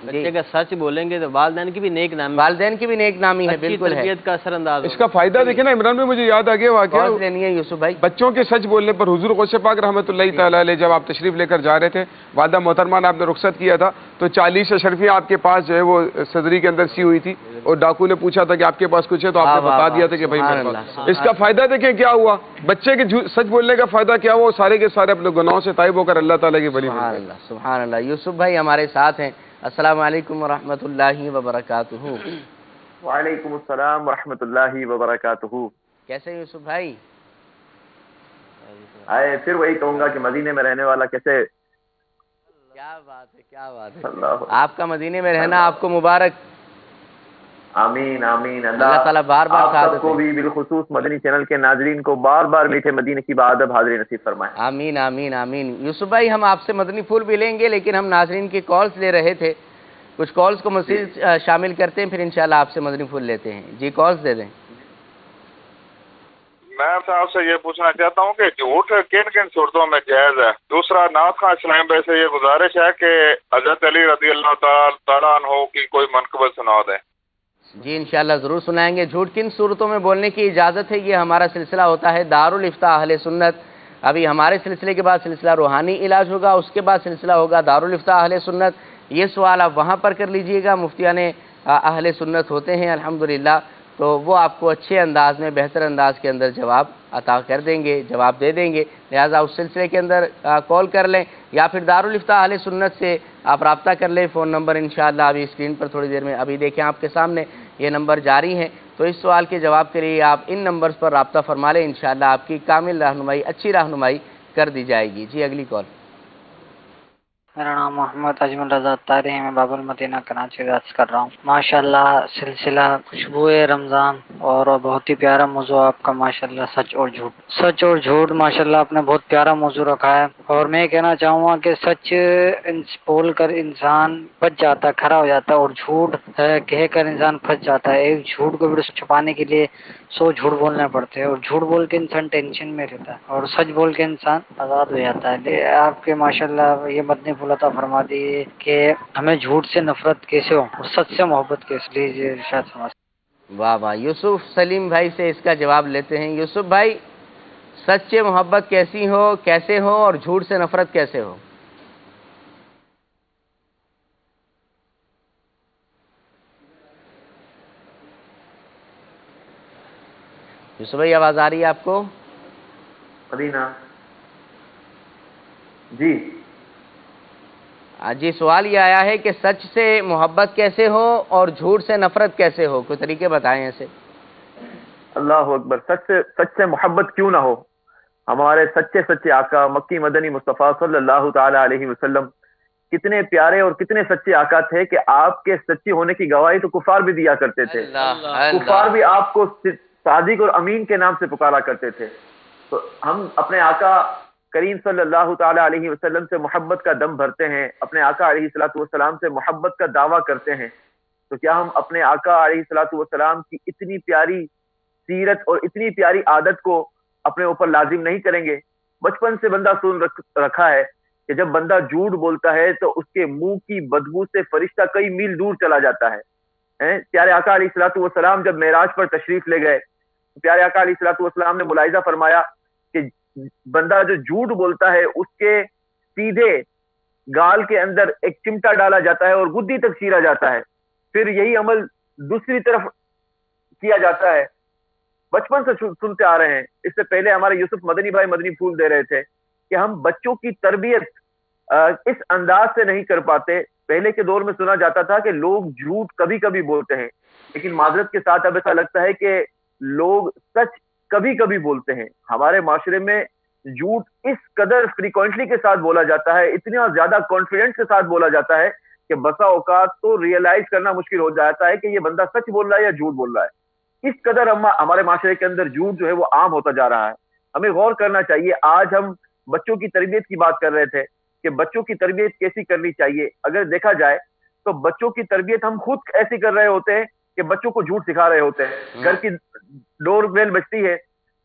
بچے کا سچ بولیں گے تو والدین کی بھی نیک نامی، والدین کی بھی نیک نامی ہے، بالکل ہے، تربیت کا اثر انداز اس کا فائدہ دیکھیں نا عمران میں، مجھے یاد آ گیا واقعہ لینی ہے یوسف بھائی۔ بچوں کے سچ بولنے پر حضور غوث پاک رحمۃ اللہ تعالیٰ علیہ جب آپ تشریف لے کر جا رہے تھے، والدہ محترمہ نے آپ نے رخصت کیا تھا، تو 40 اشرفیاں آپ کے پاس جو ہے وہ صدری کے اندر سی ہوئی تھی، اور ڈاکو نے پوچھا تھا کہ آپ کے پاس کچھ ہے، تو آپ نے بتا دیا تھا کہ بھائی میرے پاس۔ اس کا فائدہ دیکھیں کیا ہوا، بچے کے سچ بولنے کا فائدہ کیا ہوا، سارے کے سارے اپنے گناہوں سے تائب ہو کر اللہ تعالیٰ کی بلی بن گئے۔ سبحان اللہ۔ یوسف بھائی ہمارے ساتھ ہیں، السلام علیکم ورحمۃ اللہ وبرکاتہ۔ وعلیکم السلام ورحمۃ اللہ وبرکاتہ۔ کیسے یوسف بھائی؟ پھر وہی کہوں گا کہ مدینے میں رہنے والا کیسے، کیا بات ہے، کیا بات ہے، آپ کا مدینے میں رہنا آپ کو مبارک۔ آمین آمین۔ اللہ تعالیٰ بار بار آپ سب کو بھی بالخصوص مدنی چینل کے ناظرین کو بار بار میٹھے مدینے کی بادب حاضری نصیب فرمائے۔ آمین آمین آمین۔ یوسف بھائی ہم آپ سے مدنی پھول بھی لیں گے، لیکن ہم ناظرین کی کالز لے رہے تھے، کچھ کالز کو مزید شامل کرتے ہیں، پھر انشاءاللہ آپ سے مدنی پھول لیتے ہیں۔ جی کالز دے دیں۔ میں آپ سے یہ پوچھنا چاہتا ہوں کہ جھوٹ کن کن صورتوں میں جائز ہے؟ دوسرا، نعت خواں اسلام بھائی سے یہ گزارش ہے کہ حضرت علی رضی اللہ تعالیٰ عنہ کی کوئی منقبت سنا دیں۔ جی انشاءاللہ ضرور سنائیں گے۔ جھوٹ کن صورتوں میں بولنے کی اجازت ہے، یہ ہمارا سلسلہ ہوتا ہے دارالافتاء اہل سنت۔ ابھی ہمارے سلسلے کے بعد سلسلہ روحانی علاج ہوگا، اس کے بعد سلسلہ ہوگا دارالافتاء اہل سنت۔ یہ سوال آپ وہاں پر کر لیجئے گا، مفتیان اہل سنت ہوتے ہیں الحمدللہ، تو وہ آپ کو اچھے انداز میں، بہتر انداز کے اندر جواب عطا کر دیں گے، جواب دے دیں گے، لہٰذا اس سلسلے کے اندر کال کر لیں، یا پھر دارالافتاء اہل سنت سے آپ رابطہ کر لیں۔ فون نمبر انشاءاللہ ابھی اسکرین پر تھوڑی دیر میں ابھی دیکھیں آپ کے سامنے یہ نمبر جاری ہیں، تو اس سوال کے جواب کے لیے آپ ان نمبرز پر رابطہ فرما لیں، انشاءاللہ آپ کی کامل رہنمائی، اچھی رہنمائی کر دی جائے گی۔ جی اگلی کال۔ میرا نام محمد اجمل رضا طاہری ہے، میں باب المدینہ کراچی سے عرض کر رہا ہوں۔ ماشاءاللہ سلسلہ خوشبوئے رمضان اور بہت ہی پیارا موضوع آپ کا، ماشاءاللہ سچ اور جھوٹ۔ سچ اور جھوٹ ماشاءاللہ آپ نے بہت پیارا موضوع رکھا ہے، اور میں کہنا چاہوں گا کہ سچ بول کر انسان بچ جاتا ہے، کھڑا ہو جاتا ہے، اور جھوٹ کہہ کر انسان پھنس جاتا ہے۔ ایک جھوٹ کو بھی چھپانے کے لیے 100 جھوٹ بولنے پڑتے ہیں، اور جھوٹ بول کے انسان ٹینشن میں رہتا ہے، اور سچ بول کے انسان آزاد ہو جاتا ہے۔ آپ کے ماشاءاللہ یہ مدنی پھول عطا فرما دیے کہ ہمیں جھوٹ سے نفرت کیسے ہو اور سچ سے محبت کیسے لیجیے ارشاد فرما۔ واہ واہ، یوسف سلیم بھائی سے اس کا جواب لیتے ہیں۔ یوسف بھائی، سچ سے محبت کیسی ہو، کیسے ہو، اور جھوٹ سے نفرت کیسے ہو؟ یوسف بھائی آواز آ رہی ہے آپ کو؟ مدینہ جی جی، سوال یہ آیا ہے کہ سچ سے محبت کیسے ہو اور جھوٹ سے نفرت کیسے ہو، کوئی طریقے بتائیں ایسے۔ اللہ اکبر، سچ سے محبت کیوں نہ ہو؟ ہمارے سچے آقا مکی مدنی مصطفیٰ صلی اللہ تعالی علیہ وسلم کتنے پیارے اور کتنے سچے آقا تھے کہ آپ کے سچے ہونے کی گواہی تو کفار بھی دیا کرتے تھے۔ کفار بھی آپ کو صادق اور امین کے نام سے پکارا کرتے تھے۔ تو ہم اپنے آقا کریم صلی اللہ تعالی علیہ وسلم سے محبت کا دم بھرتے ہیں، اپنے آقا علیہ الصلوۃ والسلام سے محبت کا دعویٰ کرتے ہیں، تو کیا ہم اپنے آقا علیہ الصلوۃ والسلام کی اتنی پیاری سیرت اور اتنی پیاری عادت کو اپنے اوپر لازم نہیں کریں گے؟ بچپن سے بندہ سن رکھا ہے کہ جب بندہ جھوٹ بولتا ہے تو اس کے منہ کی بدبو سے فرشتہ کئی میل دور چلا جاتا ہے۔ پیارے آقا علیہ الصلوۃ والسلام جب معراج پر تشریف لے گئے، پیارے آقا علیہ الصلوۃ والسلام نے ملاحظہ فرمایا کہ بندہ جو جھوٹ بولتا ہے اس کے سیدھے گال کے اندر ایک چمٹا ڈالا جاتا ہے اور گدی تک چیرا جاتا ہے، پھر یہی عمل دوسری طرف کیا جاتا ہے۔ بچپن سے سنتے آ رہے ہیں، اس سے پہلے ہمارے یوسف مدنی بھائی مدنی پھول دے رہے تھے کہ ہم بچوں کی تربیت اس انداز سے نہیں کر پاتے۔ پہلے کے دور میں سنا جاتا تھا کہ لوگ جھوٹ کبھی کبھی بولتے ہیں، لیکن معذرت کے ساتھ اب ایسا لگتا ہے کہ لوگ سچ کبھی کبھی بولتے ہیں۔ ہمارے معاشرے میں جھوٹ اس قدر فریکوینٹلی کے ساتھ بولا جاتا ہے، اتنا زیادہ کانفیڈنس کے ساتھ بولا جاتا ہے کہ بسا اوقات تو ریئلائز کرنا مشکل ہو جاتا ہے کہ یہ بندہ سچ بول رہا ہے یا جھوٹ بول رہا ہے۔ اس قدر ہمارے معاشرے کے اندر جھوٹ جو ہے وہ عام ہوتا جا رہا ہے۔ ہمیں غور کرنا چاہیے۔ آج ہم بچوں کی تربیت کی بات کر رہے تھے کہ بچوں کی تربیت کیسی کرنی چاہیے۔ اگر دیکھا جائے تو بچوں کی تربیت ہم خود ایسی کر رہے ہوتے ہیں کہ بچوں کو جھوٹ سکھا رہے ہوتے ہیں۔ گھر کی ڈور بیل بجتی ہے،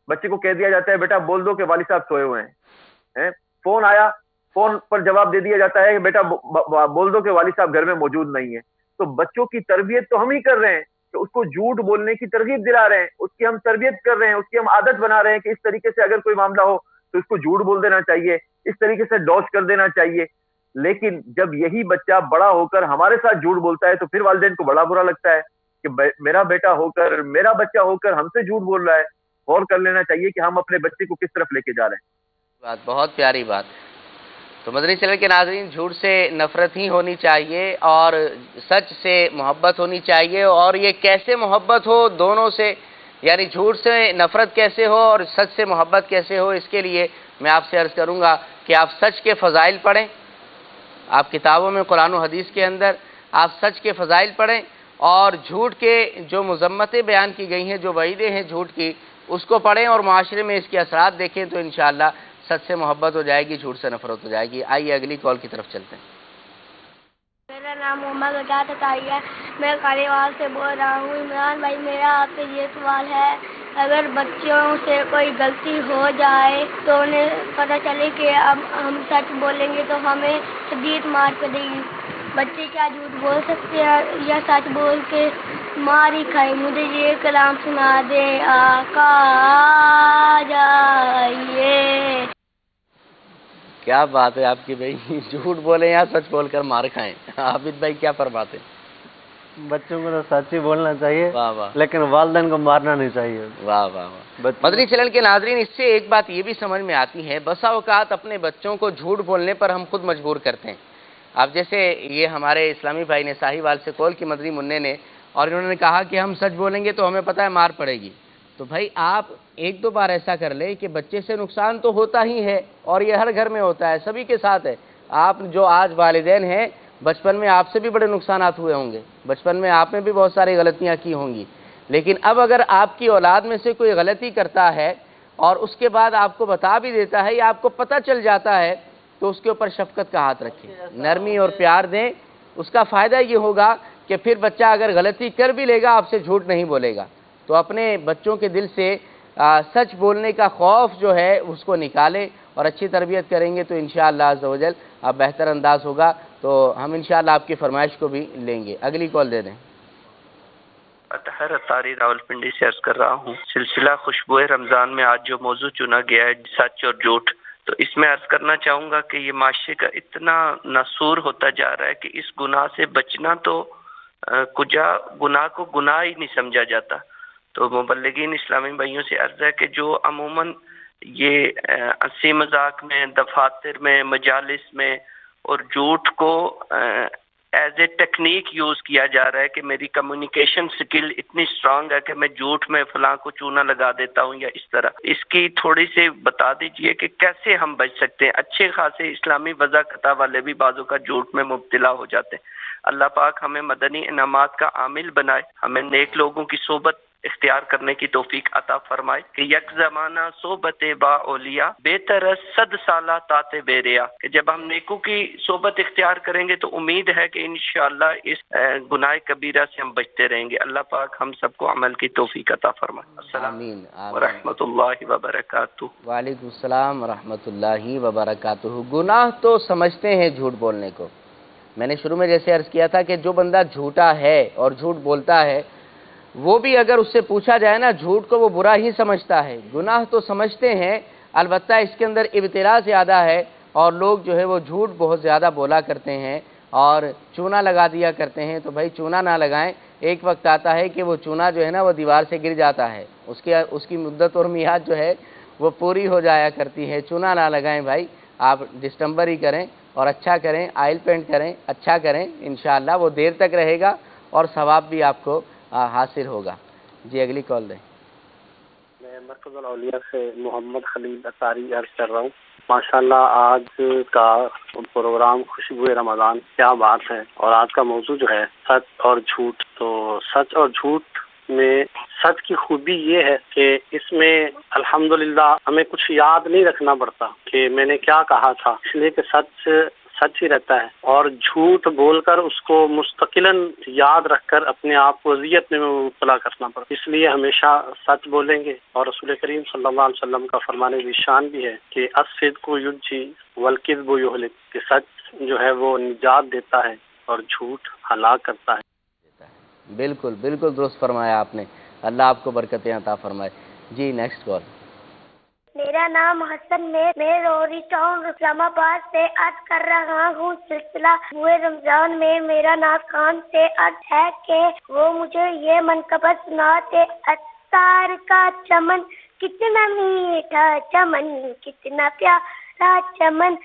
بچے کو کہہ دیا جاتا ہے بیٹا بول دو کہ والد صاحب سوئے ہوئے ہیں۔ فون آیا، فون پر جواب دے دیا جاتا ہے کہ بیٹا بول دو کہ والد صاحب گھر میں موجود نہیں ہے۔ تو بچوں کی تربیت تو ہم ہی کر رہے ہیں کہ اس کو جھوٹ بولنے کی ترغیب دلا رہے ہیں، اس کی ہم تربیت کر رہے ہیں، اس کی ہم عادت بنا رہے ہیں کہ اس طریقے سے اگر کوئی معاملہ ہو تو اس کو جھوٹ بول دینا چاہیے، اس طریقے سے ڈوش کر دینا چاہیے۔ لیکن جب یہی بچہ بڑا ہو کر ہمارے ساتھ جھوٹ بولتا ہے تو پھر والدین کو بڑا برا لگتا ہے کہ میرا بیٹا ہو کر، میرا بچہ ہو کر ہم سے جھوٹ بول رہا ہے۔ غور کر لینا چاہیے کہ ہم اپنے بچے کو کس طرف لے کے جا رہے ہیں۔ بہت پیاری بات۔ تو مدنی چینل کے ناظرین، جھوٹ سے نفرت ہی ہونی چاہیے اور سچ سے محبت ہونی چاہیے، اور یہ کیسے محبت ہو دونوں سے، یعنی جھوٹ سے نفرت کیسے ہو اور سچ سے محبت کیسے ہو، اس کے لیے میں آپ سے عرض کروں گا کہ آپ سچ کے فضائل پڑھیں۔ آپ کتابوں میں قرآن و حدیث کے اندر آپ سچ کے فضائل پڑھیں، اور جھوٹ کے جو مذمتیں بیان کی گئی ہیں، جو وعیدیں ہیں جھوٹ کی، اس کو پڑھیں اور معاشرے میں اس کے اثرات دیکھیں، تو انشاءاللہ سچ سے محبت ہو جائے گی، جھوٹ سے نفرت ہو جائے گی۔ آئیے اگلی کال کی طرف چلتے ہیں۔ میرا نام محمد وجاہت عطائی ہے، میں کالیوال سے بول رہا ہوں۔ عمران بھائی، میرا آپ سے یہ سوال ہے، اگر بچوں سے کوئی غلطی ہو جائے تو انہیں پتہ چلے کہ اب ہم سچ بولیں گے تو ہمیں شدید مار پڑے گی، بچے کیا جھوٹ بول سکتے ہیں یا سچ بول کے مار ہی کھائیں؟ مجھے یہ کلام سنا دیں، آقا آ جائیے۔ کیا بات ہے آپ کی بھائی، جھوٹ بولیں یا سچ بول کر مار کھائیں؟ عابد بھائی کیا فرماتے ہیں؟ بچوں کو تو سچ ہی بولنا چاہیے، واہ واہ، لیکن والدین کو مارنا نہیں چاہیے۔ واہ واہ واہ۔ مدنی چینل کے ناظرین، اس سے ایک بات یہ بھی سمجھ میں آتی ہے، بسا اوقات اپنے بچوں کو جھوٹ بولنے پر ہم خود مجبور کرتے ہیں۔ اب جیسے یہ ہمارے اسلامی بھائی نے ساہیوال سے کال کی مدنی منع نے، اور انہوں نے کہا کہ ہم سچ بولیں گے تو ہمیں پتہ ہے مار پڑے گی، تو بھائی آپ ایک دو بار ایسا کر لیں کہ بچے سے نقصان تو ہوتا ہی ہے، اور یہ ہر گھر میں ہوتا ہے، سبھی کے ساتھ ہے، آپ جو آج والدین ہیں بچپن میں آپ سے بھی بڑے نقصانات ہوئے ہوں گے، بچپن میں آپ نے بھی بہت ساری غلطیاں کی ہوں گی، لیکن اب اگر آپ کی اولاد میں سے کوئی غلطی کرتا ہے اور اس کے بعد آپ کو بتا بھی دیتا ہے یا آپ کو پتہ چل جاتا ہے تو اس کے اوپر شفقت کا ہاتھ رکھیں، نرمی اور پیار دیں. اس کا فائدہ یہ ہوگا کہ پھر بچہ اگر غلطی کر بھی لے گا آپ سے جھوٹ نہیں بولے گا. تو اپنے بچوں کے دل سے سچ بولنے کا خوف جو ہے اس کو نکالیں اور اچھی تربیت کریں گے تو انشاءاللہ عز و جل اب بہتر انداز ہوگا. تو ہم انشاءاللہ آپ کی فرمائش کو بھی لیں گے. اگلی کال دے دیں. اطہر اتاری راولپنڈی سے عرض کر رہا ہوں، سلسلہ خوشبوئے رمضان میں آج جو موضوع چنا گیا ہے سچ اور جھوٹ، تو اس میں عرض کرنا چاہوں گا کہ یہ معاشرے کا اتنا ناسور ہوتا جا رہا ہے کہ اس گناہ سے بچنا تو کجا گناہ کو گناہ ہی نہیں سمجھا جاتا. تو مبلغین اسلامی بھائیوں سے عرض ہے کہ جو عموماً یہ ہنسی مذاق میں، دفاتر میں، مجالس میں اور جھوٹ کو ایز اے ٹیکنیک یوز کیا جا رہا ہے کہ میری کمیونیکیشن سکل اتنی اسٹرانگ ہے کہ میں جھوٹ میں فلاں کو چونا لگا دیتا ہوں یا اس طرح، اس کی تھوڑی سی بتا دیجئے کہ کیسے ہم بچ سکتے ہیں. اچھے خاصے اسلامی وضاقتہ والے بھی بعضوں کا جھوٹ میں مبتلا ہو جاتے ہیں. اللہ پاک ہمیں مدنی انعامات کا عامل بنائے، ہمیں نیک لوگوں کی صحبت اختیار کرنے کی توفیق عطا فرمائے کہ یک زمانہ صحبت با اولیاء بہتر صد سالہ تات بیریا، کہ جب ہم نیکوں کی صحبت اختیار کریں گے تو امید ہے کہ انشاءاللہ اس گناہ کبیرہ سے ہم بچتے رہیں گے. اللہ پاک ہم سب کو عمل کی توفیق عطا فرمائے. السلام علیکم ورحمۃ اللہ وبرکاتہ. وعلیکم السلام ورحمۃ اللہ وبرکاتہ. گناہ تو سمجھتے ہیں جھوٹ بولنے کو. میں نے شروع میں جیسے عرض کیا تھا کہ جو بندہ جھوٹا ہے اور جھوٹ بولتا ہے وہ بھی اگر اس سے پوچھا جائے نا جھوٹ کو وہ برا ہی سمجھتا ہے. گناہ تو سمجھتے ہیں، البتہ اس کے اندر ابتلا زیادہ ہے اور لوگ جو ہے وہ جھوٹ بہت زیادہ بولا کرتے ہیں اور چونا لگا دیا کرتے ہیں. تو بھائی چونا نہ لگائیں. ایک وقت آتا ہے کہ وہ چونا جو ہے نا وہ دیوار سے گر جاتا ہے، اس کی مدت اور میعاد جو ہے وہ پوری ہو جایا کرتی ہے. چونا نہ لگائیں بھائی، آپ ڈسٹمبر ہی کریں اور اچھا کریں، آئل پینٹ کریں، اچھا کریں، انشاءاللہ وہ دیر تک رہے گا اور ثواب بھی آپ کو حاصل ہوگا. جی اگلی کال دیں. میں مرکز الاولیاء سے محمد خلیل اتاری عرض کر رہا ہوں. ماشاءاللہ آج کا پروگرام خوشبوئے رمضان، کیا بات ہے. اور آج کا موضوع جو ہے سچ اور جھوٹ. تو سچ اور جھوٹ میں سچ کی خوبی یہ ہے کہ اس میں الحمدللہ ہمیں کچھ یاد نہیں رکھنا پڑتا کہ میں نے کیا کہا تھا، اس لیے کہ سچ ہی رہتا ہے. اور جھوٹ بول کر اس کو مستقلاً یاد رکھ کر اپنے آپ کو اذیت میں مبتلا کرنا پڑتا. اس لیے ہمیشہ سچ بولیں گے. اور رسول کریم صلی اللہ علیہ وسلم کا فرمان بھی شان بھی ہے کہ الصدق ینجی والکذب یہلک، کہ سچ جو ہے وہ نجات دیتا ہے اور جھوٹ ہلاک کرتا ہے. بالکل بالکل درست فرمایا آپ نے. اللہ آپ کو برکتیں عطا فرمائے. جی نیکسٹ کال. میرا نام حسن میں روری ٹاؤن اسلام آباد سے عرض کر رہا ہوں. سلسلہ ہوئے رمضان میں میرا ناز خان سے عرض ہے کہ وہ مجھے یہ منقبت سناتے: اتار کا چمن کتنا میٹھا چمن، کتنا پیارا چمن.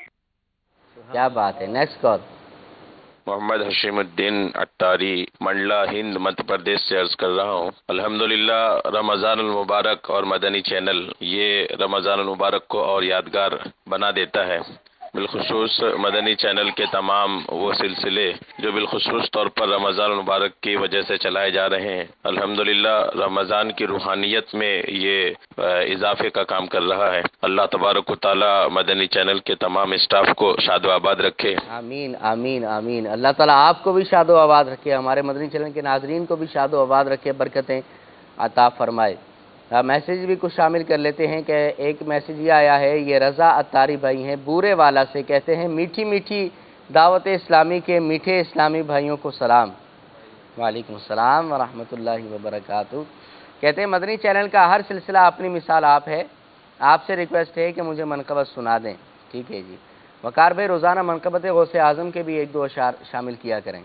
کیا بات ہے. Next call. محمد حشیم الدین اتاری منڈلا ہند مدھیہ پردیش سے عرض کر رہا ہوں. الحمدللہ رمضان المبارک اور مدنی چینل یہ رمضان المبارک کو اور یادگار بنا دیتا ہے. بالخصوص مدنی چینل کے تمام وہ سلسلے جو بالخصوص طور پر رمضان المبارک کی وجہ سے چلائے جا رہے ہیں، الحمدللہ رمضان کی روحانیت میں یہ اضافے کا کام کر رہا ہے. اللہ تبارک و تعالی مدنی چینل کے تمام اسٹاف کو شاد و آباد رکھے. آمین آمین آمین. اللہ تعالیٰ آپ کو بھی شاد و آباد رکھے، ہمارے مدنی چینل کے ناظرین کو بھی شاد و آباد رکھے، برکتیں عطا فرمائے. میسیج بھی کچھ شامل کر لیتے ہیں کہ ایک میسیج یہ آیا ہے، یہ رضا اتاری بھائی ہیں بورے والا سے، کہتے ہیں میٹھی میٹھی دعوت اسلامی کے میٹھے اسلامی بھائیوں کو سلام. وعلیکم السلام ورحمۃ اللہ وبرکاتہ. کہتے ہیں مدنی چینل کا ہر سلسلہ اپنی مثال آپ ہے، آپ سے ریکویسٹ ہے کہ مجھے منقبت سنا دیں. ٹھیک ہے جی. وقار بھائی روزانہ منقبت غوث اعظم کے بھی ایک دو اشعار شامل کیا کریں.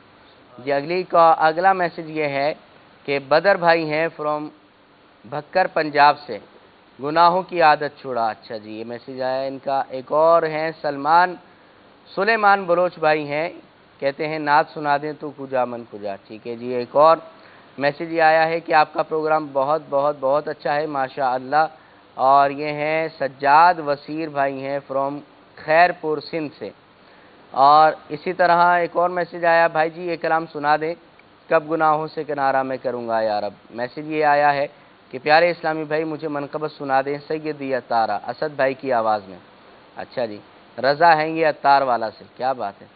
جی اگلا میسیج یہ ہے کہ بدر بھائی ہیں فرام بھکر پنجاب سے، گناہوں کی عادت چھوڑا. اچھا جی یہ میسیج آیا ان کا. ایک اور ہیں سلیمان بلوچ بھائی ہیں، کہتے ہیں نعت سنا دیں تو کجا من کجا. ٹھیک ہے جی. ایک اور میسیج یہ آیا ہے کہ آپ کا پروگرام بہت بہت بہت اچھا ہے ماشاء اللہ. اور یہ ہیں سجاد وسیر بھائی ہیں فرام خیر پور سندھ سے. اور اسی طرح ایک اور میسیج آیا، بھائی جی یہ کلام سنا دیں، کب گناہوں سے کنارہ میں کروں گا یا رب۔ میسیج یہ آیا ہے کہ پیارے اسلامی بھائی مجھے منقبت سنا دیں سیدی عطارہ، اسد بھائی کی آواز میں۔ اچھا جی، رضا ہیں یہ عطار والا سے، کیا بات ہے۔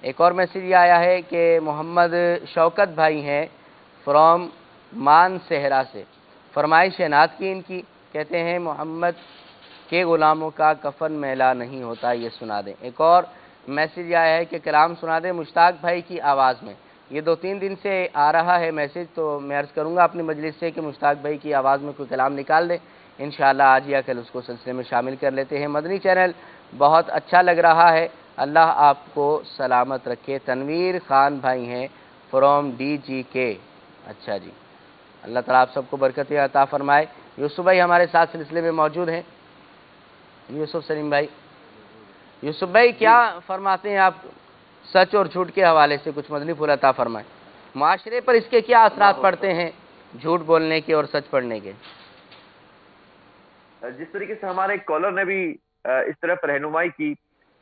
ایک اور میسیج یہ آیا ہے کہ محمد شوکت بھائی ہیں فرام مان صحرا سے، فرمائش ہے نعت کی ان کی، کہتے ہیں محمد کے غلاموں کا کفن میلا نہیں ہوتا، یہ سنا دیں۔ ایک اور میسیج آیا ہے کہ کلام سنا دیں مشتاق بھائی کی آواز میں۔ یہ 2-3 دن سے آ رہا ہے میسیج، تو میں عرض کروں گا اپنی مجلس سے کہ مشتاق بھائی کی آواز میں کوئی کلام نکال دیں، انشاءاللہ آج یا کل اس کو سلسلے میں شامل کر لیتے ہیں۔ مدنی چینل بہت اچھا لگ رہا ہے، اللہ آپ کو سلامت رکھے۔ تنویر خان بھائی ہیں فرام DGK، اچھا جی، اللہ تعالیٰ آپ سب کو برکت عطا فرمائے۔ یوسف بھائی ہمارے ساتھ سلسلے میں موجود ہیں، یوسف سلیم بھائی۔ یوسف بھائی کیا فرماتے ہیں آپ سچ اور جھوٹ کے حوالے سے، کچھ مدنی پھول عطا فرمائیں۔ معاشرے پر اس کے کیا اثرات پڑتے ہیں جھوٹ بولنے کے اور سچ پڑھنے کے؟ جس طریقے سے ہمارے کالر نے بھی اس طرف رہنمائی کی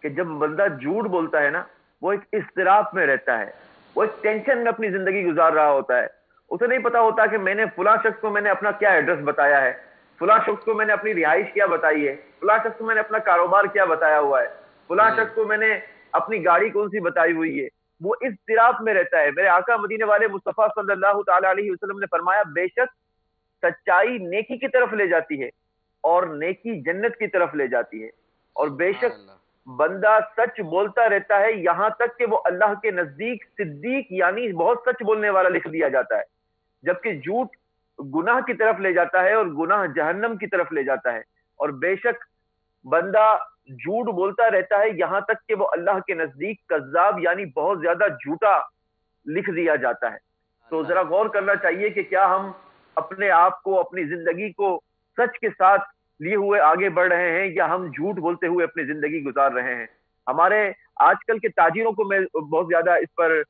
کہ جب بندہ جھوٹ بولتا ہے نا، وہ ایک اضطراب میں رہتا ہے، وہ ایک ٹینشن میں اپنی زندگی گزار رہا ہوتا ہے۔ اسے نہیں پتا ہوتا کہ میں نے فلاں شخص کو میں نے اپنا کیا ایڈریس بتایا ہے، فلاں شخص کو میں نے اپنی رہائش کیا بتائی ہے، فلاں شخص کو میں نے اپنا کاروبار کیا بتایا ہوا ہے، فلاں شخص کو میں نے اپنی گاڑی کون سی بتائی ہوئی ہے۔ وہ اس اضطراب میں رہتا ہے۔ میرے آقا مدینے والے مصطفیٰ صلی اللہ تعالی علیہ وسلم نے فرمایا بے شک سچائی نیکی کی طرف لے جاتی ہے اور نیکی جنت کی طرف لے جاتی ہے، اور بے شک بندہ سچ بولتا رہتا ہے یہاں تک کہ وہ اللہ کے نزدیک صدیق یعنی بہت سچ بولنے والا لکھ دیا جاتا ہے، جبکہ جھوٹ گناہ کی طرف لے جاتا ہے اور گناہ جہنم کی طرف لے جاتا ہے، اور بے شک بندہ جھوٹ بولتا رہتا ہے یہاں تک کہ وہ اللہ کے نزدیک کذاب یعنی بہت زیادہ جھوٹا لکھ دیا جاتا ہے۔ تو ذرا غور کرنا چاہیے کہ کیا ہم اپنے آپ کو، اپنی زندگی کو سچ کے ساتھ لیے ہوئے آگے بڑھ رہے ہیں یا ہم جھوٹ بولتے ہوئے اپنی زندگی گزار رہے ہیں۔ ہمارے آج کل کے تاجروں کو میں بہت زیادہ اس پر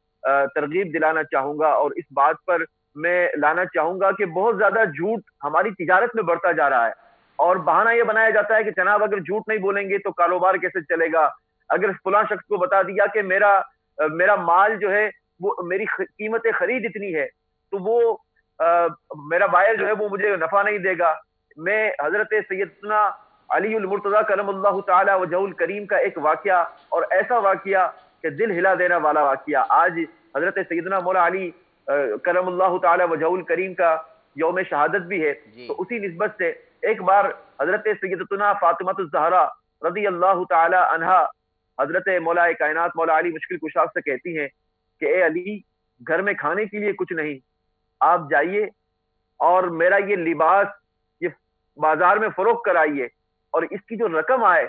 ترغیب دلانا چاہوں گا اور اس بات پر میں لانا چاہوں گا کہ بہت زیادہ جھوٹ ہماری تجارت میں بڑھتا جا رہا ہے، اور بہانہ یہ بنایا جاتا ہے کہ جناب اگر جھوٹ نہیں بولیں گے تو کاروبار کیسے چلے گا، اگر فلاں شخص کو بتا دیا کہ میرا مال جو ہے وہ میری قیمت خرید اتنی ہے تو وہ میرا بائر جو ہے وہ مجھے نفع نہیں دے گا۔ میں حضرت سیدنا علی المرتضیٰ کرم اللہ تعالی وجہ الکریم کا ایک واقعہ، اور ایسا واقعہ کہ دل ہلا دینا والا واقعہ، آج حضرت سیدنا مولا علی کرم اللہ تعالی وجہ الکریم کا یوم شہادت بھی ہے، تو اسی نسبت سے ایک بار حضرت سیدتنا فاطمہ الزہرا رضی اللہ تعالی عنہا حضرت مولا کائنات مولا علی مشکل کشا سے کہتی ہیں کہ اے علی، گھر میں کھانے کے لیے کچھ نہیں، آپ جائیے اور میرا یہ لباس یہ بازار میں فروخت کرائیے، اور اس کی جو رقم آئے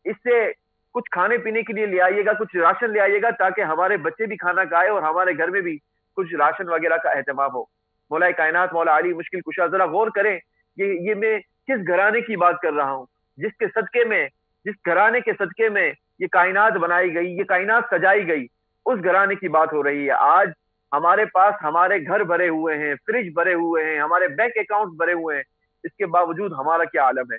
اس سے کچھ کھانے پینے کے لیے لے آئیے گا، کچھ راشن لے آئیے گا، تاکہ ہمارے بچے بھی کھانا کھائے اور ہمارے گھر میں بھی کچھ راشن وغیرہ کا اہتمام ہو۔ مولا کائنات مولا علی مشکل کشا، ذرا غور کریں یہ میں کس گھرانے کی بات کر رہا ہوں، جس گھرانے کے صدقے میں یہ کائنات بنائی گئی، یہ کائنات سجائی گئی، اس گھرانے کی بات ہو رہی ہے۔ آج ہمارے پاس ہمارے گھر بھرے ہوئے ہیں، فریج بھرے ہوئے ہیں، ہمارے بینک اکاؤنٹ بھرے ہوئے ہیں، اس کے باوجود ہمارا کیا عالم ہے۔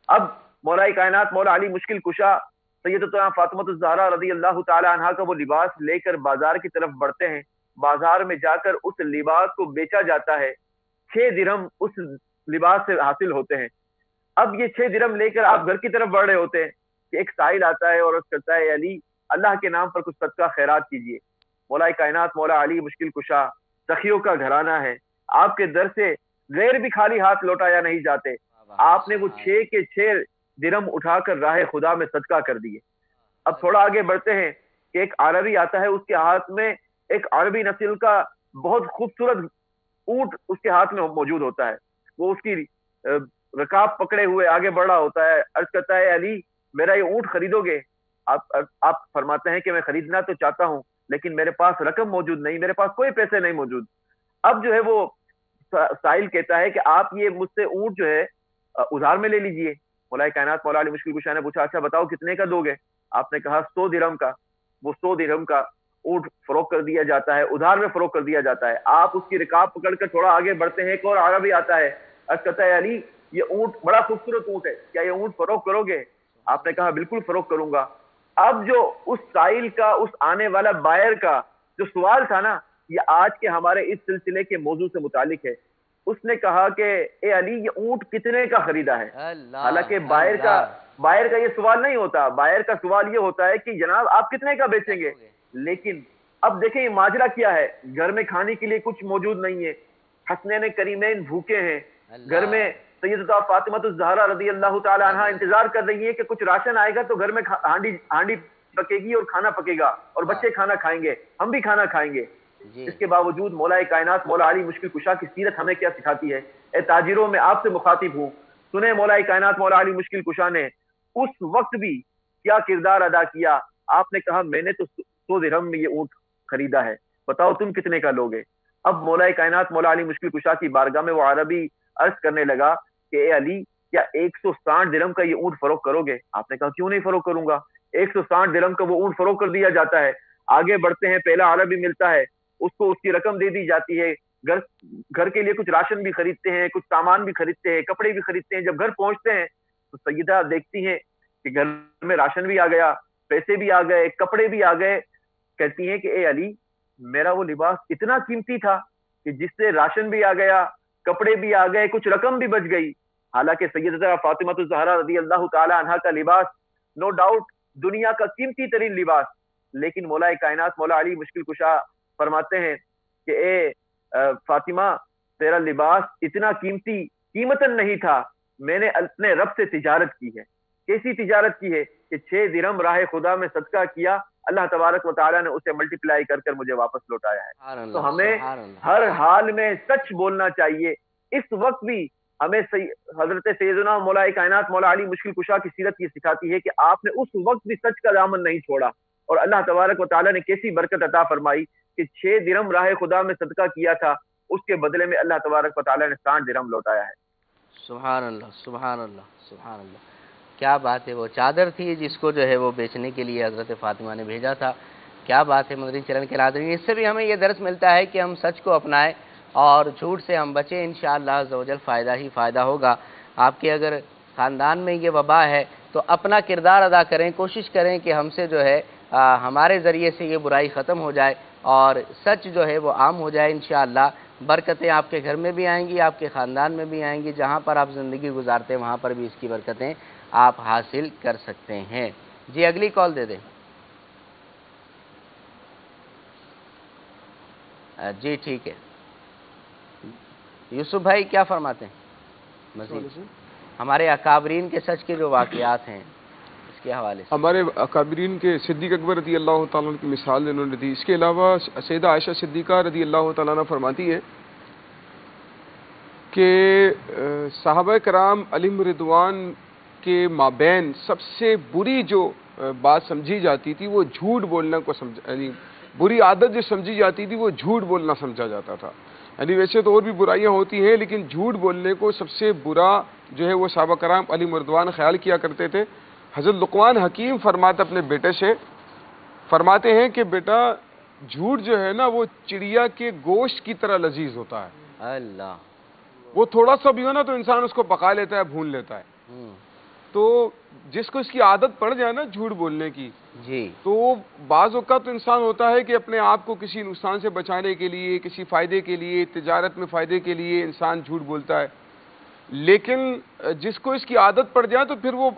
اب مولا کائنات مولا علی مشکل کشا سیدتنا فاطمہ الزہرا رضی اللہ تعالی عنہا کا وہ لباس لے کر بازار کی طرف بڑھتے ہیں، بازار میں جا کر اس لباس کو بیچا جاتا ہے، 6 درہم اس لباس سے حاصل ہوتے ہیں۔ اب یہ 6 درہم لے کر آپ گھر کی طرف بڑھ رہے ہوتے ہیں کہ ایک سائل آتا ہے اور عرض کرتا ہے علی، اللہ کے نام پر کچھ صدقہ خیرات کیجیے۔ مولا کائنات مولا علی مشکل کشا سخیوں کا گھرانہ ہے، آپ کے در سے غیر بھی خالی ہاتھ لوٹایا نہیں جاتے، آپ نے وہ 6 کے 6 درہم اٹھا کر راہ خدا میں صدقہ کر دیے۔ اب تھوڑا آگے بڑھتے ہیں کہ ایک عربی آتا ہے، اس کے ہاتھ میں ایک عربی نسل کا بہت خوبصورت اونٹ اس کے ہاتھ میں موجود ہوتا ہے، وہ اس کی رکاب پکڑے ہوئے آگے بڑھ رہا ہوتا ہے، عرض کرتا ہے علی، میرا یہ اونٹ خریدو گے؟ آپ فرماتے ہیں کہ میں خریدنا تو چاہتا ہوں لیکن میرے پاس رقم موجود نہیں، میرے پاس کوئی پیسے نہیں موجود۔ اب جو ہے وہ سائل کہتا ہے کہ آپ یہ مجھ سے اونٹ جو ہے ادھار میں لے لیجئے۔ مولا کائنات مولا علی مشکل کشا نے پوچھا اچھا بتاؤ کتنے کا دو گے؟ آپ نے کہا 100 درہم کا۔ وہ 100 درہم کا اونٹ فروخت کر دیا جاتا ہے، ادھار میں فروخت کر دیا جاتا ہے۔ آپ اس کی رکاب پکڑ کر تھوڑا آگے بڑھتے ہیں، ایک اور عربی آتا ہے، عرض کرتا ہے علی، یہ اونٹ بڑا خوبصورت اونٹ ہے، کیا یہ اونٹ فروخت کرو گے؟ آپ نے کہا بالکل فروخت کروں گا۔ اب جو اس سائل کا، اس آنے والا بائر کا جو سوال تھا نا، یہ آج کے ہمارے اس سلسلے کے موضوع سے متعلق ہے. اس نے کہا کہ اے علی یہ اونٹ کتنے کا خریدا ہے؟ حالانکہ بائر کا یہ سوال نہیں ہوتا. بائر کا سوال یہ ہوتا ہے کہ جناب آپ کتنے کا بیچیں گے. لیکن اب دیکھیں یہ ماجرا کیا ہے. گھر میں کھانے کے لیے کچھ موجود نہیں ہے، حسنین کریمین بھوکے ہیں، گھر میں سیدتہ فاطمہ الزہرا رضی اللہ تعالی عنہا انتظار کر رہی ہے کہ کچھ راشن آئے گا تو گھر میں ہانڈی پکے گی اور کھانا پکے گا اور بچے کھانا کھائیں گے، ہم بھی کھانا کھائیں گے. اس کے باوجود مولا کائنات مولا علی مشکل کشا کی سیرت ہمیں کیا سکھاتی ہے؟ اے تاجروں میں آپ سے مخاطب ہوں، سنیں مولا کائنات مولا علی مشکل کشا نے اس وقت بھی کیا کردار ادا کیا. آپ نے کہا میں نے تو 100 درہم میں یہ اونٹ خریدا ہے، بتاؤ تم کتنے کا لوگے؟ اب مولا کائنات مولا علی مشکل کشا کی بارگاہ میں وہ عربی عرض کرنے لگا کہ اے علی کیا 160 درہم کا یہ اونٹ فروخت کرو گے؟ آپ نے کہا کیوں نہیں فروخت کروں گا. 160 درہم کا وہ اونٹ فروخت کر دیا جاتا ہے. آگے بڑھتے ہیں، پہلا عربی ملتا ہے، اس کو اس کی رقم دے دی جاتی ہے. گھر کے لیے کچھ راشن بھی خریدتے ہیں، کچھ سامان بھی خریدتے ہیں، کپڑے بھی خریدتے ہیں. جب گھر پہنچتے ہیں تو سیدہ دیکھتی ہیں کہ گھر میں راشن بھی آ گیا، پیسے بھی آ گئے، کپڑے بھی آ گئے. کہتی ہیں کہ اے علی میرا وہ لباس اتنا قیمتی تھا کہ جس سے راشن بھی آ گیا، کپڑے بھی آ گئے، کچھ رقم بھی بچ گئی. حالانکہ سیدتہ فاطمہ الزہرا رضی اللہ تعالی عنہا کا لباس نو ڈاؤٹ دنیا کا قیمتی ترین لباس. لیکن مولا کائنات مولا علی مشکل کشا فرماتے ہیں کہ اے فاطمہ تیرا لباس اتنا قیمتاً نہیں تھا، میں نے اپنے رب سے تجارت کی ہے. کیسی تجارت کی ہے کہ 6 درہم راہ خدا میں صدقہ کیا، اللہ تبارک و تعالیٰ نے اسے ملٹیپلائی کر کر مجھے واپس لوٹایا ہے. تو ہمیں ہر حال میں سچ بولنا چاہیے. اس وقت بھی ہمیں حضرت سیدنا مولا کائنات مولا علی مشکل کشا کی سیرت یہ سکھاتی ہے کہ آپ نے اس وقت بھی سچ کا دامن نہیں چھوڑا، اور اللہ تبارک و تعالیٰ نے کیسی برکت عطا فرمائی کہ 6 درہم راہ خدا میں صدقہ کیا تھا، اس کے بدلے میں اللہ تبارک و تعالیٰ نے 60 درہم لوٹایا ہے. سبحان اللہ سبحان اللہ سبحان اللہ. کیا بات ہے. وہ چادر تھی جس کو جو ہے وہ بیچنے کے لیے حضرت فاطمہ نے بھیجا تھا. کیا بات ہے مدنی چرن کے ناظرین. اس سے بھی ہمیں یہ درس ملتا ہے کہ ہم سچ کو اپنائیں اور جھوٹ سے ہم بچیں. انشاءاللہ عز و جل فائدہ ہی فائدہ ہوگا. آپ کے اگر خاندان میں یہ وبا ہے تو اپنا کردار ادا کریں، کوشش کریں کہ ہم سے جو ہے ہمارے ذریعے سے یہ برائی ختم ہو جائے اور سچ جو ہے وہ عام ہو جائے. انشاءاللہ برکتیں آپ کے گھر میں بھی آئیں گی، آپ کے خاندان میں بھی آئیں گی. جہاں پر آپ زندگی گزارتے ہیں وہاں پر بھی اس کی برکتیں آپ حاصل کر سکتے ہیں. جی اگلی کال دے دیں. جی ٹھیک ہے. یوسف بھائی کیا فرماتے ہیں مزید ہمارے اکابرین کے سچ کے جو واقعات ہیں اس کے حوالے سے؟ ہمارے اکابرین کے صدیق اکبر رضی اللہ تعالیٰ کی مثال انہوں نے دی. اس کے علاوہ سیدہ عائشہ صدیقہ رضی اللہ تعالیٰ عنہ فرماتی ہے کہ صحابہ کرام علیہم رضوان کے مابین سب سے بری جو بات سمجھی جاتی تھی وہ جھوٹ بولنا کو یعنی بری عادت جو سمجھی جاتی تھی وہ جھوٹ بولنا سمجھا جاتا تھا. یعنی ویسے تو اور بھی برائیاں ہوتی ہیں لیکن جھوٹ بولنے کو سب سے برا جو ہے وہ صحابہ کرام علیہم رضوان خیال کیا کرتے تھے. حضرت لقمان حکیم فرماتے اپنے بیٹے سے فرماتے ہیں کہ بیٹا جھوٹ جو ہے نا وہ چڑیا کے گوشت کی طرح لذیذ ہوتا ہے. اللہ وہ تھوڑا سا بھی ہو نا تو انسان اس کو پکا لیتا ہے، بھون لیتا ہے. تو جس کو اس کی عادت پڑ جائے نا جھوٹ بولنے کی، جی تو بعض اوقات تو انسان ہوتا ہے کہ اپنے آپ کو کسی نقصان سے بچانے کے لیے، کسی فائدے کے لیے، تجارت میں فائدے کے لیے انسان جھوٹ بولتا ہے. لیکن جس کو اس کی عادت پڑ جائے تو پھر وہ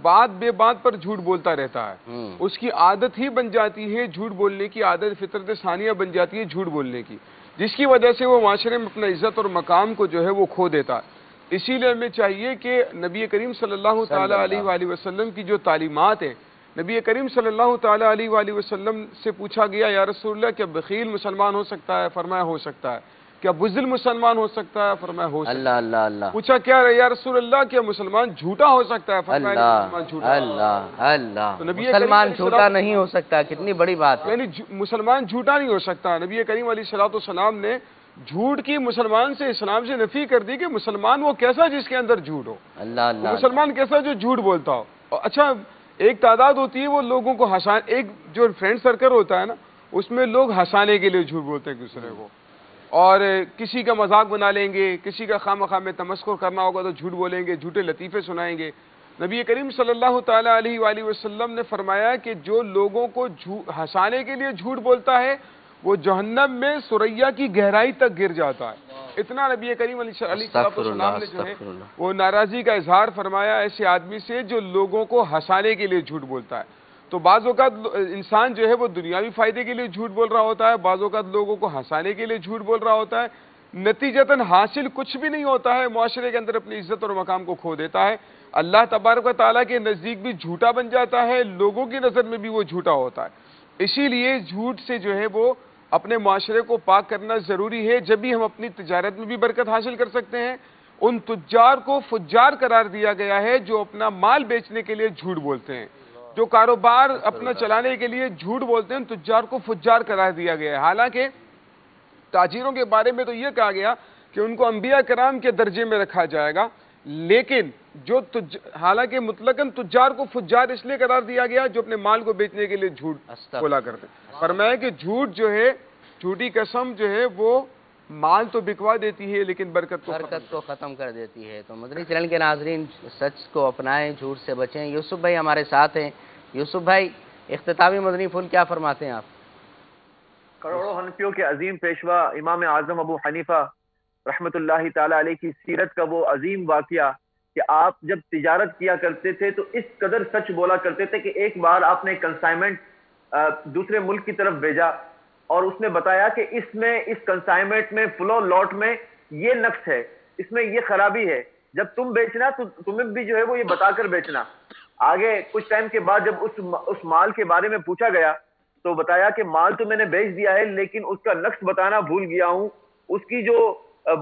بات بے بات پر جھوٹ بولتا رہتا ہے. اس کی عادت ہی بن جاتی ہے جھوٹ بولنے کی، عادت فطرت ثانیہ بن جاتی ہے جھوٹ بولنے کی، جس کی وجہ سے وہ معاشرے میں اپنا عزت اور مقام کو جو ہے وہ کھو دیتا ہے. اسی لیے ہمیں چاہیے کہ نبی کریم صلی اللہ تعالیٰ علیہ وآلہ وسلم کی جو تعلیمات ہیں، نبی کریم صلی اللہ تعالیٰ علیہ وآلہ وسلم سے پوچھا گیا یا رسول اللہ کیا بخیل مسلمان ہو سکتا ہے؟ فرمایا ہو سکتا ہے. کیا بزدل مسلمان ہو سکتا ہے؟ فرمایا ہو سکتا ہے. اللہ اللہ اللہ. پوچھا کیا یا رسول اللہ کیا مسلمان جھوٹا ہو سکتا ہے؟ فرمایا مسلمان جھوٹا. اللہ اللہ. مسلمان جھوٹا نہیں ہو سکتا، کتنی بڑی بات ہے. یعنی مسلمان جھوٹا نہیں ہو سکتا. نبی کریم علیہ الصلوۃ والسلام نے جھوٹ کی مسلمان سے اسلام سے نفی کر دی کہ مسلمان وہ کیسا جس کے اندر جھوٹ ہو. اللہ اللہ. مسلمان کیسا جو جھوٹ بولتا ہو. اچھا ایک تعداد ہوتی ہے وہ لوگوں کو ایک جو فرینڈ سرکل ہوتا ہے نا اس میں لوگ ہنسانے کے لیے جھوٹ بولتے ہیں دوسرے کو، اور کسی کا مذاق بنا لیں گے، کسی کا خواہ مخواہ میں تمسخر کرنا ہوگا تو جھوٹ بولیں گے، جھوٹے لطیفے سنائیں گے. نبی کریم صلی اللہ تعالیٰ علیہ وآلہ وسلم نے فرمایا کہ جو لوگوں کو ہنسانے کے لیے جھوٹ بولتا ہے وہ جہنم میں سریا کی گہرائی تک گر جاتا ہے. اتنا نبی کریم علیہ السلام نے جو ہے وہ ناراضی کا اظہار فرمایا ایسے آدمی سے جو لوگوں کو ہنسانے کے لیے جھوٹ بولتا ہے. تو بعض اوقات انسان جو ہے وہ دنیاوی فائدے کے لیے جھوٹ بول رہا ہوتا ہے، بعض اوقات لوگوں کو ہنسانے کے لیے جھوٹ بول رہا ہوتا ہے، نتیجتاً حاصل کچھ بھی نہیں ہوتا ہے، معاشرے کے اندر اپنی عزت اور مقام کو کھو دیتا ہے، اللہ تبارک و تعالیٰ کے نزدیک بھی جھوٹا بن جاتا ہے، لوگوں کی نظر میں بھی وہ جھوٹا ہوتا ہے. اسی لیے جھوٹ سے جو ہے وہ اپنے معاشرے کو پاک کرنا ضروری ہے. جب بھی ہم اپنی تجارت میں بھی برکت حاصل کر سکتے ہیں. ان تجار کو فجار قرار دیا گیا ہے جو اپنا مال بیچنے کے لیے جھوٹ بولتے ہیں، جو کاروبار اپنا چلانے کے لیے جھوٹ بولتے ہیں، ان تجار کو فجار قرار دیا گیا ہے. حالانکہ تاجروں کے بارے میں تو یہ کہا گیا کہ ان کو انبیاء کرام کے درجے میں رکھا جائے گا، لیکن جو حالانکہ مطلقاً تجار کو فجار اس لیے قرار دیا گیا جو اپنے مال کو بیچنے کے لیے جھوٹ بولا کرتے ہیں. فرمایا کہ جھوٹ جو ہے، جھوٹی قسم جو ہے وہ مال تو بکوا دیتی ہے لیکن برکت کو ختم کر دیتی ہے. تو مدنی چینل کے ناظرین سچ کو اپنائیں، جھوٹ سے بچیں. یوسف بھائی ہمارے ساتھ ہیں. یوسف بھائی اختتامی مدنی پھول کیا فرماتے ہیں آپ؟ کروڑوں حنفیوں کے عظیم پیشوا امام اعظم ابو حنیفہ رحمۃ اللہ تعالی علیہ کی سیرت کا وہ عظیم واقعہ کہ آپ جب تجارت کیا کرتے تھے تو اس قدر سچ بولا کرتے تھے کہ ایک بار آپ نے کنسائنمنٹ دوسرے ملک کی طرف بھیجا اور اس نے بتایا کہ اس کنسائنمنٹ میں فلو لاٹ میں یہ نقص ہے، اس میں یہ خرابی ہے، جب تم بیچنا تو تمہیں بھی جو ہے وہ یہ بتا کر بیچنا. آگے کچھ ٹائم کے بعد جب اس مال کے بارے میں پوچھا گیا تو بتایا کہ مال تو میں نے بیچ دیا ہے لیکن اس کا نقص بتانا بھول گیا ہوں، اس کی جو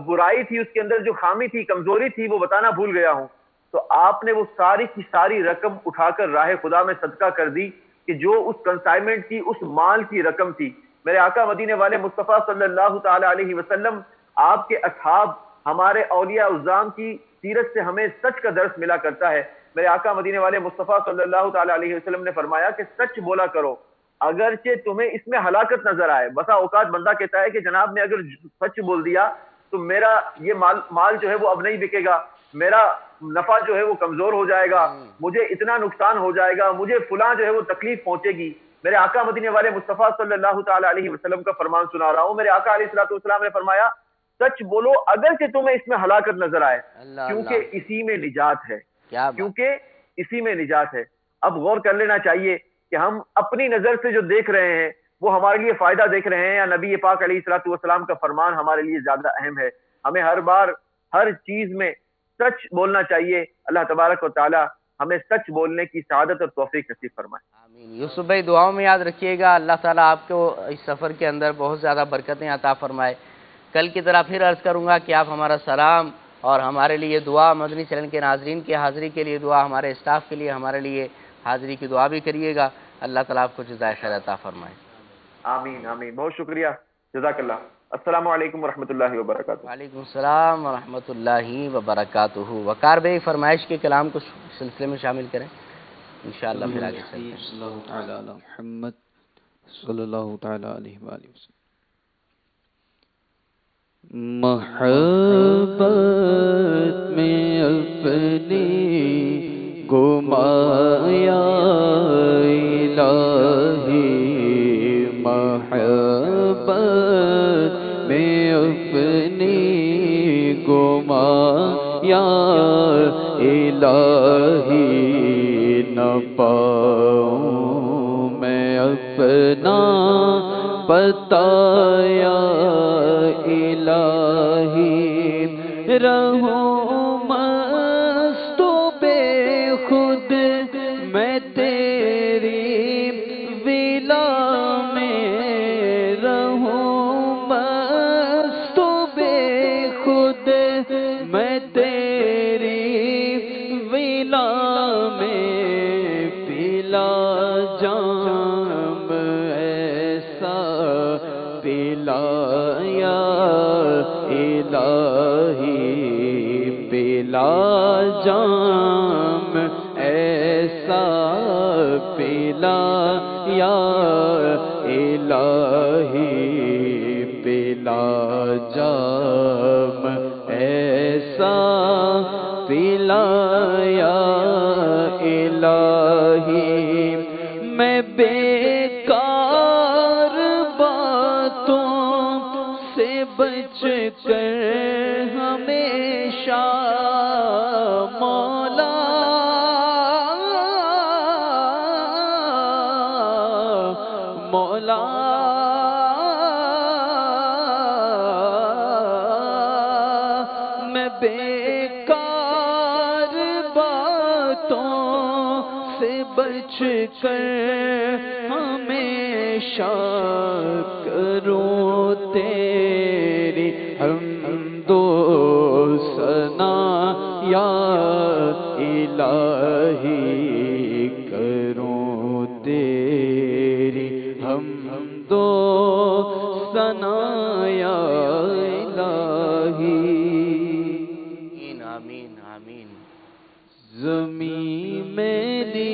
برائی تھی، اس کے اندر جو خامی تھی، کمزوری تھی، وہ بتانا بھول گیا ہوں. تو آپ نے وہ ساری کی ساری رقم اٹھا کر راہ خدا میں صدقہ کر دی کہ جو اس کنسائنمنٹ کی، اس مال کی رقم تھی. میرے آقا مدینے والے مصطفیٰ صلی اللہ تعالی علیہ وسلم، آپ کے اصحاب، ہمارے اولیاء اعظام کی سیرت سے ہمیں سچ کا درس ملا کرتا ہے. میرے آقا مدینے والے مصطفیٰ صلی اللہ تعالی علیہ وسلم نے فرمایا کہ سچ بولا کرو اگرچہ تمہیں اس میں ہلاکت نظر آئے. بسا اوقات بندہ کہتا ہے کہ جناب میں اگر سچ بول دیا تو میرا یہ مال جو ہے وہ اب نہیں بکے گا، میرا نفع جو ہے وہ کمزور ہو جائے گا، مجھے اتنا نقصان ہو جائے گا، مجھے فلاں جو ہے وہ تکلیف پہنچے گی. میرے آقا مدینے والے مصطفیٰ صلی اللہ تعالی علیہ وسلم کا فرمان سنا رہا ہوں. میرے آقا علیہ الصلوۃ والسلام نے فرمایا سچ بولو اگرچہ تمہیں اس میں ہلاکت نظر آئے، کیونکہ اسی میں نجات ہے، کیونکہ اسی میں نجات ہے. اب غور کر لینا چاہیے کہ ہم اپنی نظر سے جو دیکھ رہے ہیں وہ ہمارے لیے فائدہ دیکھ رہے ہیں یا نبی پاک علیہ الصلوۃ والسلام کا فرمان ہمارے لیے زیادہ اہم ہے. ہمیں ہر بار ہر چیز میں سچ بولنا چاہیے. اللہ تبارک و تعالی ہمیں سچ بولنے کی سعادت اور توفیق نصیب فرمائے. آمین. یوسف بھائی دعاؤں میں یاد رکھیے گا. اللہ تعالیٰ آپ کو اس سفر کے اندر بہت زیادہ برکتیں عطا فرمائے. کل کی طرح پھر عرض کروں گا کہ آپ ہمارا سلام اور ہمارے لیے دعا، مدنی چینل کے ناظرین کی حاضری کے لیے دعا، ہمارے اسٹاف کے لیے ہمارے لیے حاضری کی دعا بھی کریے گا. اللہ تعالیٰ آپ کو جزائے خیر عطا فرمائے. آمین آمین. بہت شکریہ. جزاک اللہ. السلام علیکم ورحمۃ اللہ وبرکاتہ. وعلیکم السلام ورحمۃ اللہ وبرکاتہ. وقار بھائی فرمائش کے کلام کو سلسلے میں شامل کریں انشاءاللہ. پھر آگے چلتے ہیں. صلی اللہ تعالی علی محمد صلی اللہ تعالی علیہ وآلہ وسلم. محبت میں اپنی گمایا الہی، محبت میں اپنی گمایا الہی، نہ پاؤں میں اپنا بتایا الہی، رہوں مست و بے خود میں تیری ولا میں، رہوں مست و بے خود میں تیری ولا میں، پلا جام ایسا پلایا الہی، پلا جام ایسا پلایا الہی، پلا جام ایسا پلایا کر ہمیشہ مولا مولا میں بیکار باتوں سے بچ کر ہمیشہ کروں تیری حمد و ثنا یا الہی کروں تیری حمد و ثنا یا الہی آمین آمین زمین میلی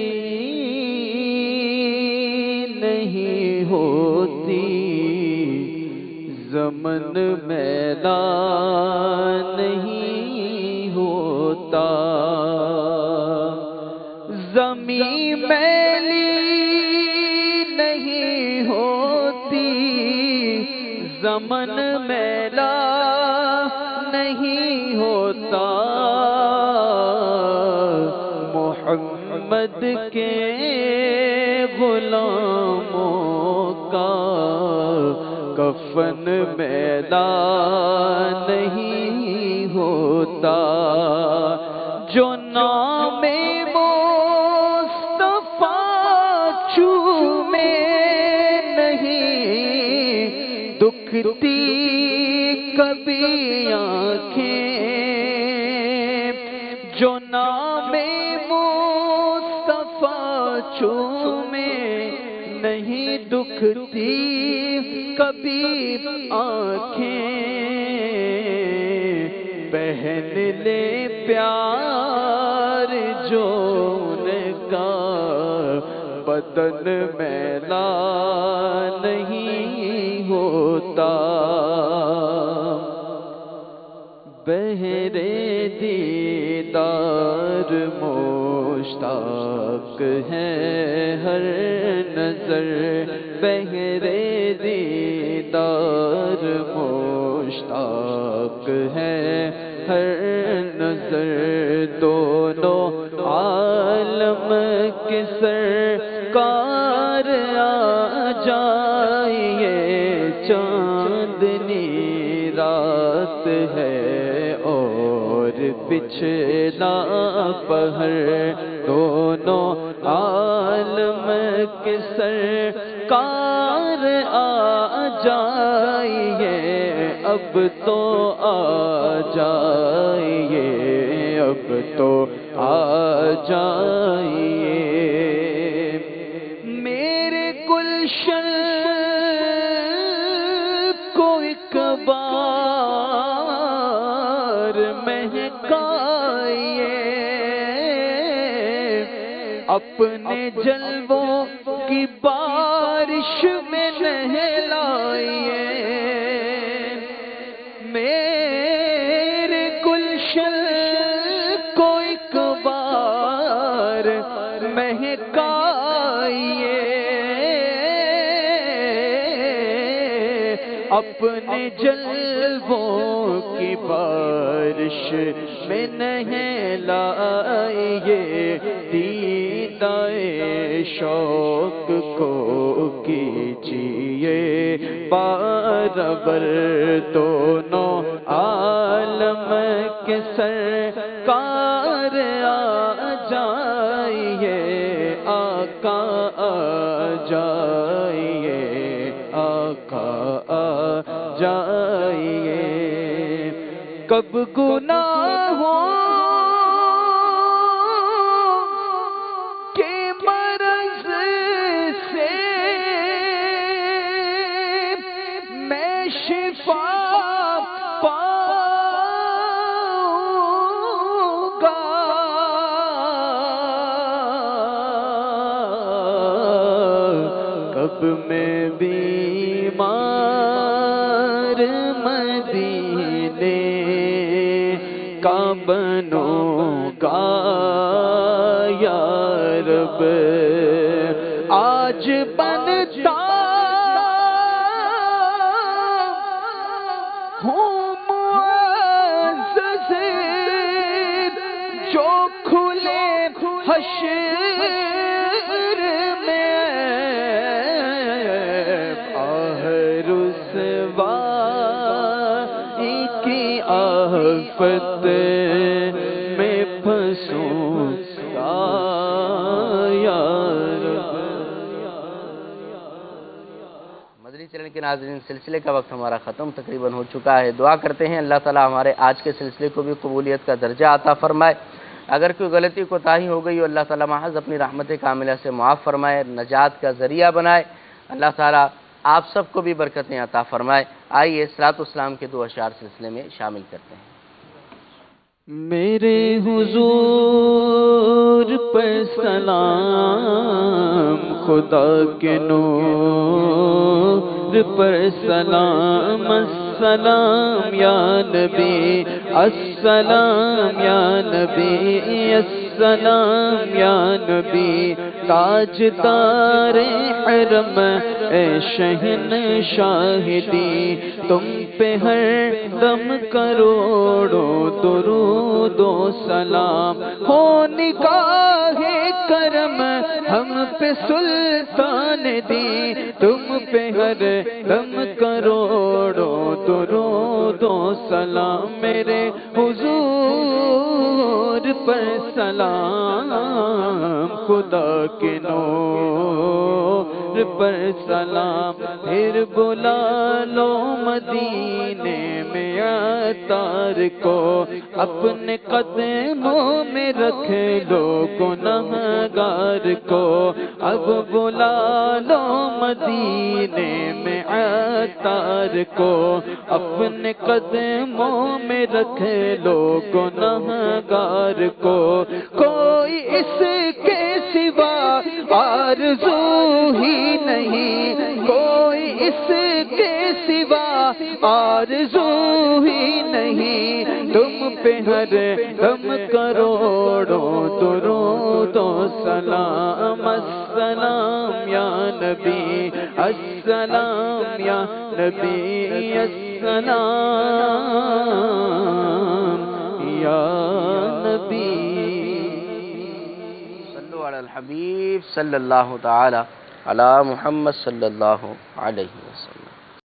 نہیں ہوتی زمن میلا نہیں ہوتا زمین میلی نہیں ہوتی زمن میلا نہیں ہوتا محمد کے غلاموں کا کفن میلا نہیں ہوتا جو نام مصطفیٰ چومے نہیں دکھتی کبھی آنکھیں جو نام مصطفیٰ چومے نہیں دکھتی کبھی آنکھیں پہن لے پیار جو ان کا بدن میلا نہیں ہوتا بہرے دیدار مشتاق ہے ہر نظر بہرے دیدار مشتاق ہے ہر نظر دونوں عالم کے سرکار آ جائیے چاندنی رات ہے اور پچھلا پہر دونوں عالم کے سرکار آ جائیے اب تو آ جائیے اب تو آ جائیے میرے گلشن کو ایک بار مہکائیے اپنے جلووں کی بارش میں نہلائیے میرے گلشن کو ایک بار مہکائیے اپنے جلووں کی بارش میں نہلائیے دیدائے شوق کو کیجیے بارابر دونوں عالم کے سرکار آ جائیے آقا آ جائیے آقا آ جائیے کب گناہوں کے مرض سے میں شفا پاؤں گا کب میں بیمار مدینے کا بنوں گا یا رب آج بنتا ہوں حشر میں آہ رسوائی کی آفت میں پھنسوں گا یا رب۔ مدنی چینل کے ناظرین، سلسلے کا وقت ہمارا ختم تقریباً ہو چکا ہے۔ دعا کرتے ہیں اللہ تعالیٰ ہمارے آج کے سلسلے کو بھی قبولیت کا درجہ عطا فرمائے۔ اگر کوئی غلطی کوتاہی ہو گئی ہو اللہ تعالیٰ محض اپنی رحمت کاملہ سے معاف فرمائے، نجات کا ذریعہ بنائے۔ اللہ تعالیٰ آپ سب کو بھی برکتیں عطا فرمائے۔ آئیے صلاۃ والسلام کے دو اشعار سلسلے میں شامل کرتے ہیں۔ میرے حضور پر سلام، خدا کے نور پر سلام، السلام یا نبی، السلام یا نبی، السلام یا نبی، تاجدار حرم اے شہنشاہدی، تم پہ ہر دم کروڑوں درود و سلام، ہو نگاہ کرم ہم پہ سلطان دی، تم پہ ہر دم کروڑوں درود و سلام، میرے حضور پر سلام، خدا کے نور پر سلام، پھر بلا لو مدینے میں عطار کو، اپنے قدموں میں رکھ لو گنہگار کو، اب بلا لو مدینے میں عطار کو، اپنے قدموں میں رکھ لو گنہگار کو، کوئی اس کے سوا آرزو ہی نہیں، کوئی اس کے سوا آرزو ہی نہیں، تم پہ ہر دم کروڑوں درود و سلام، السلام یا نبی، السلام یا نبی، السلام یا نبی۔ صلو علی الحبیب صلی اللہ تعالی علی محمد صلی اللہ علیہ وسلم۔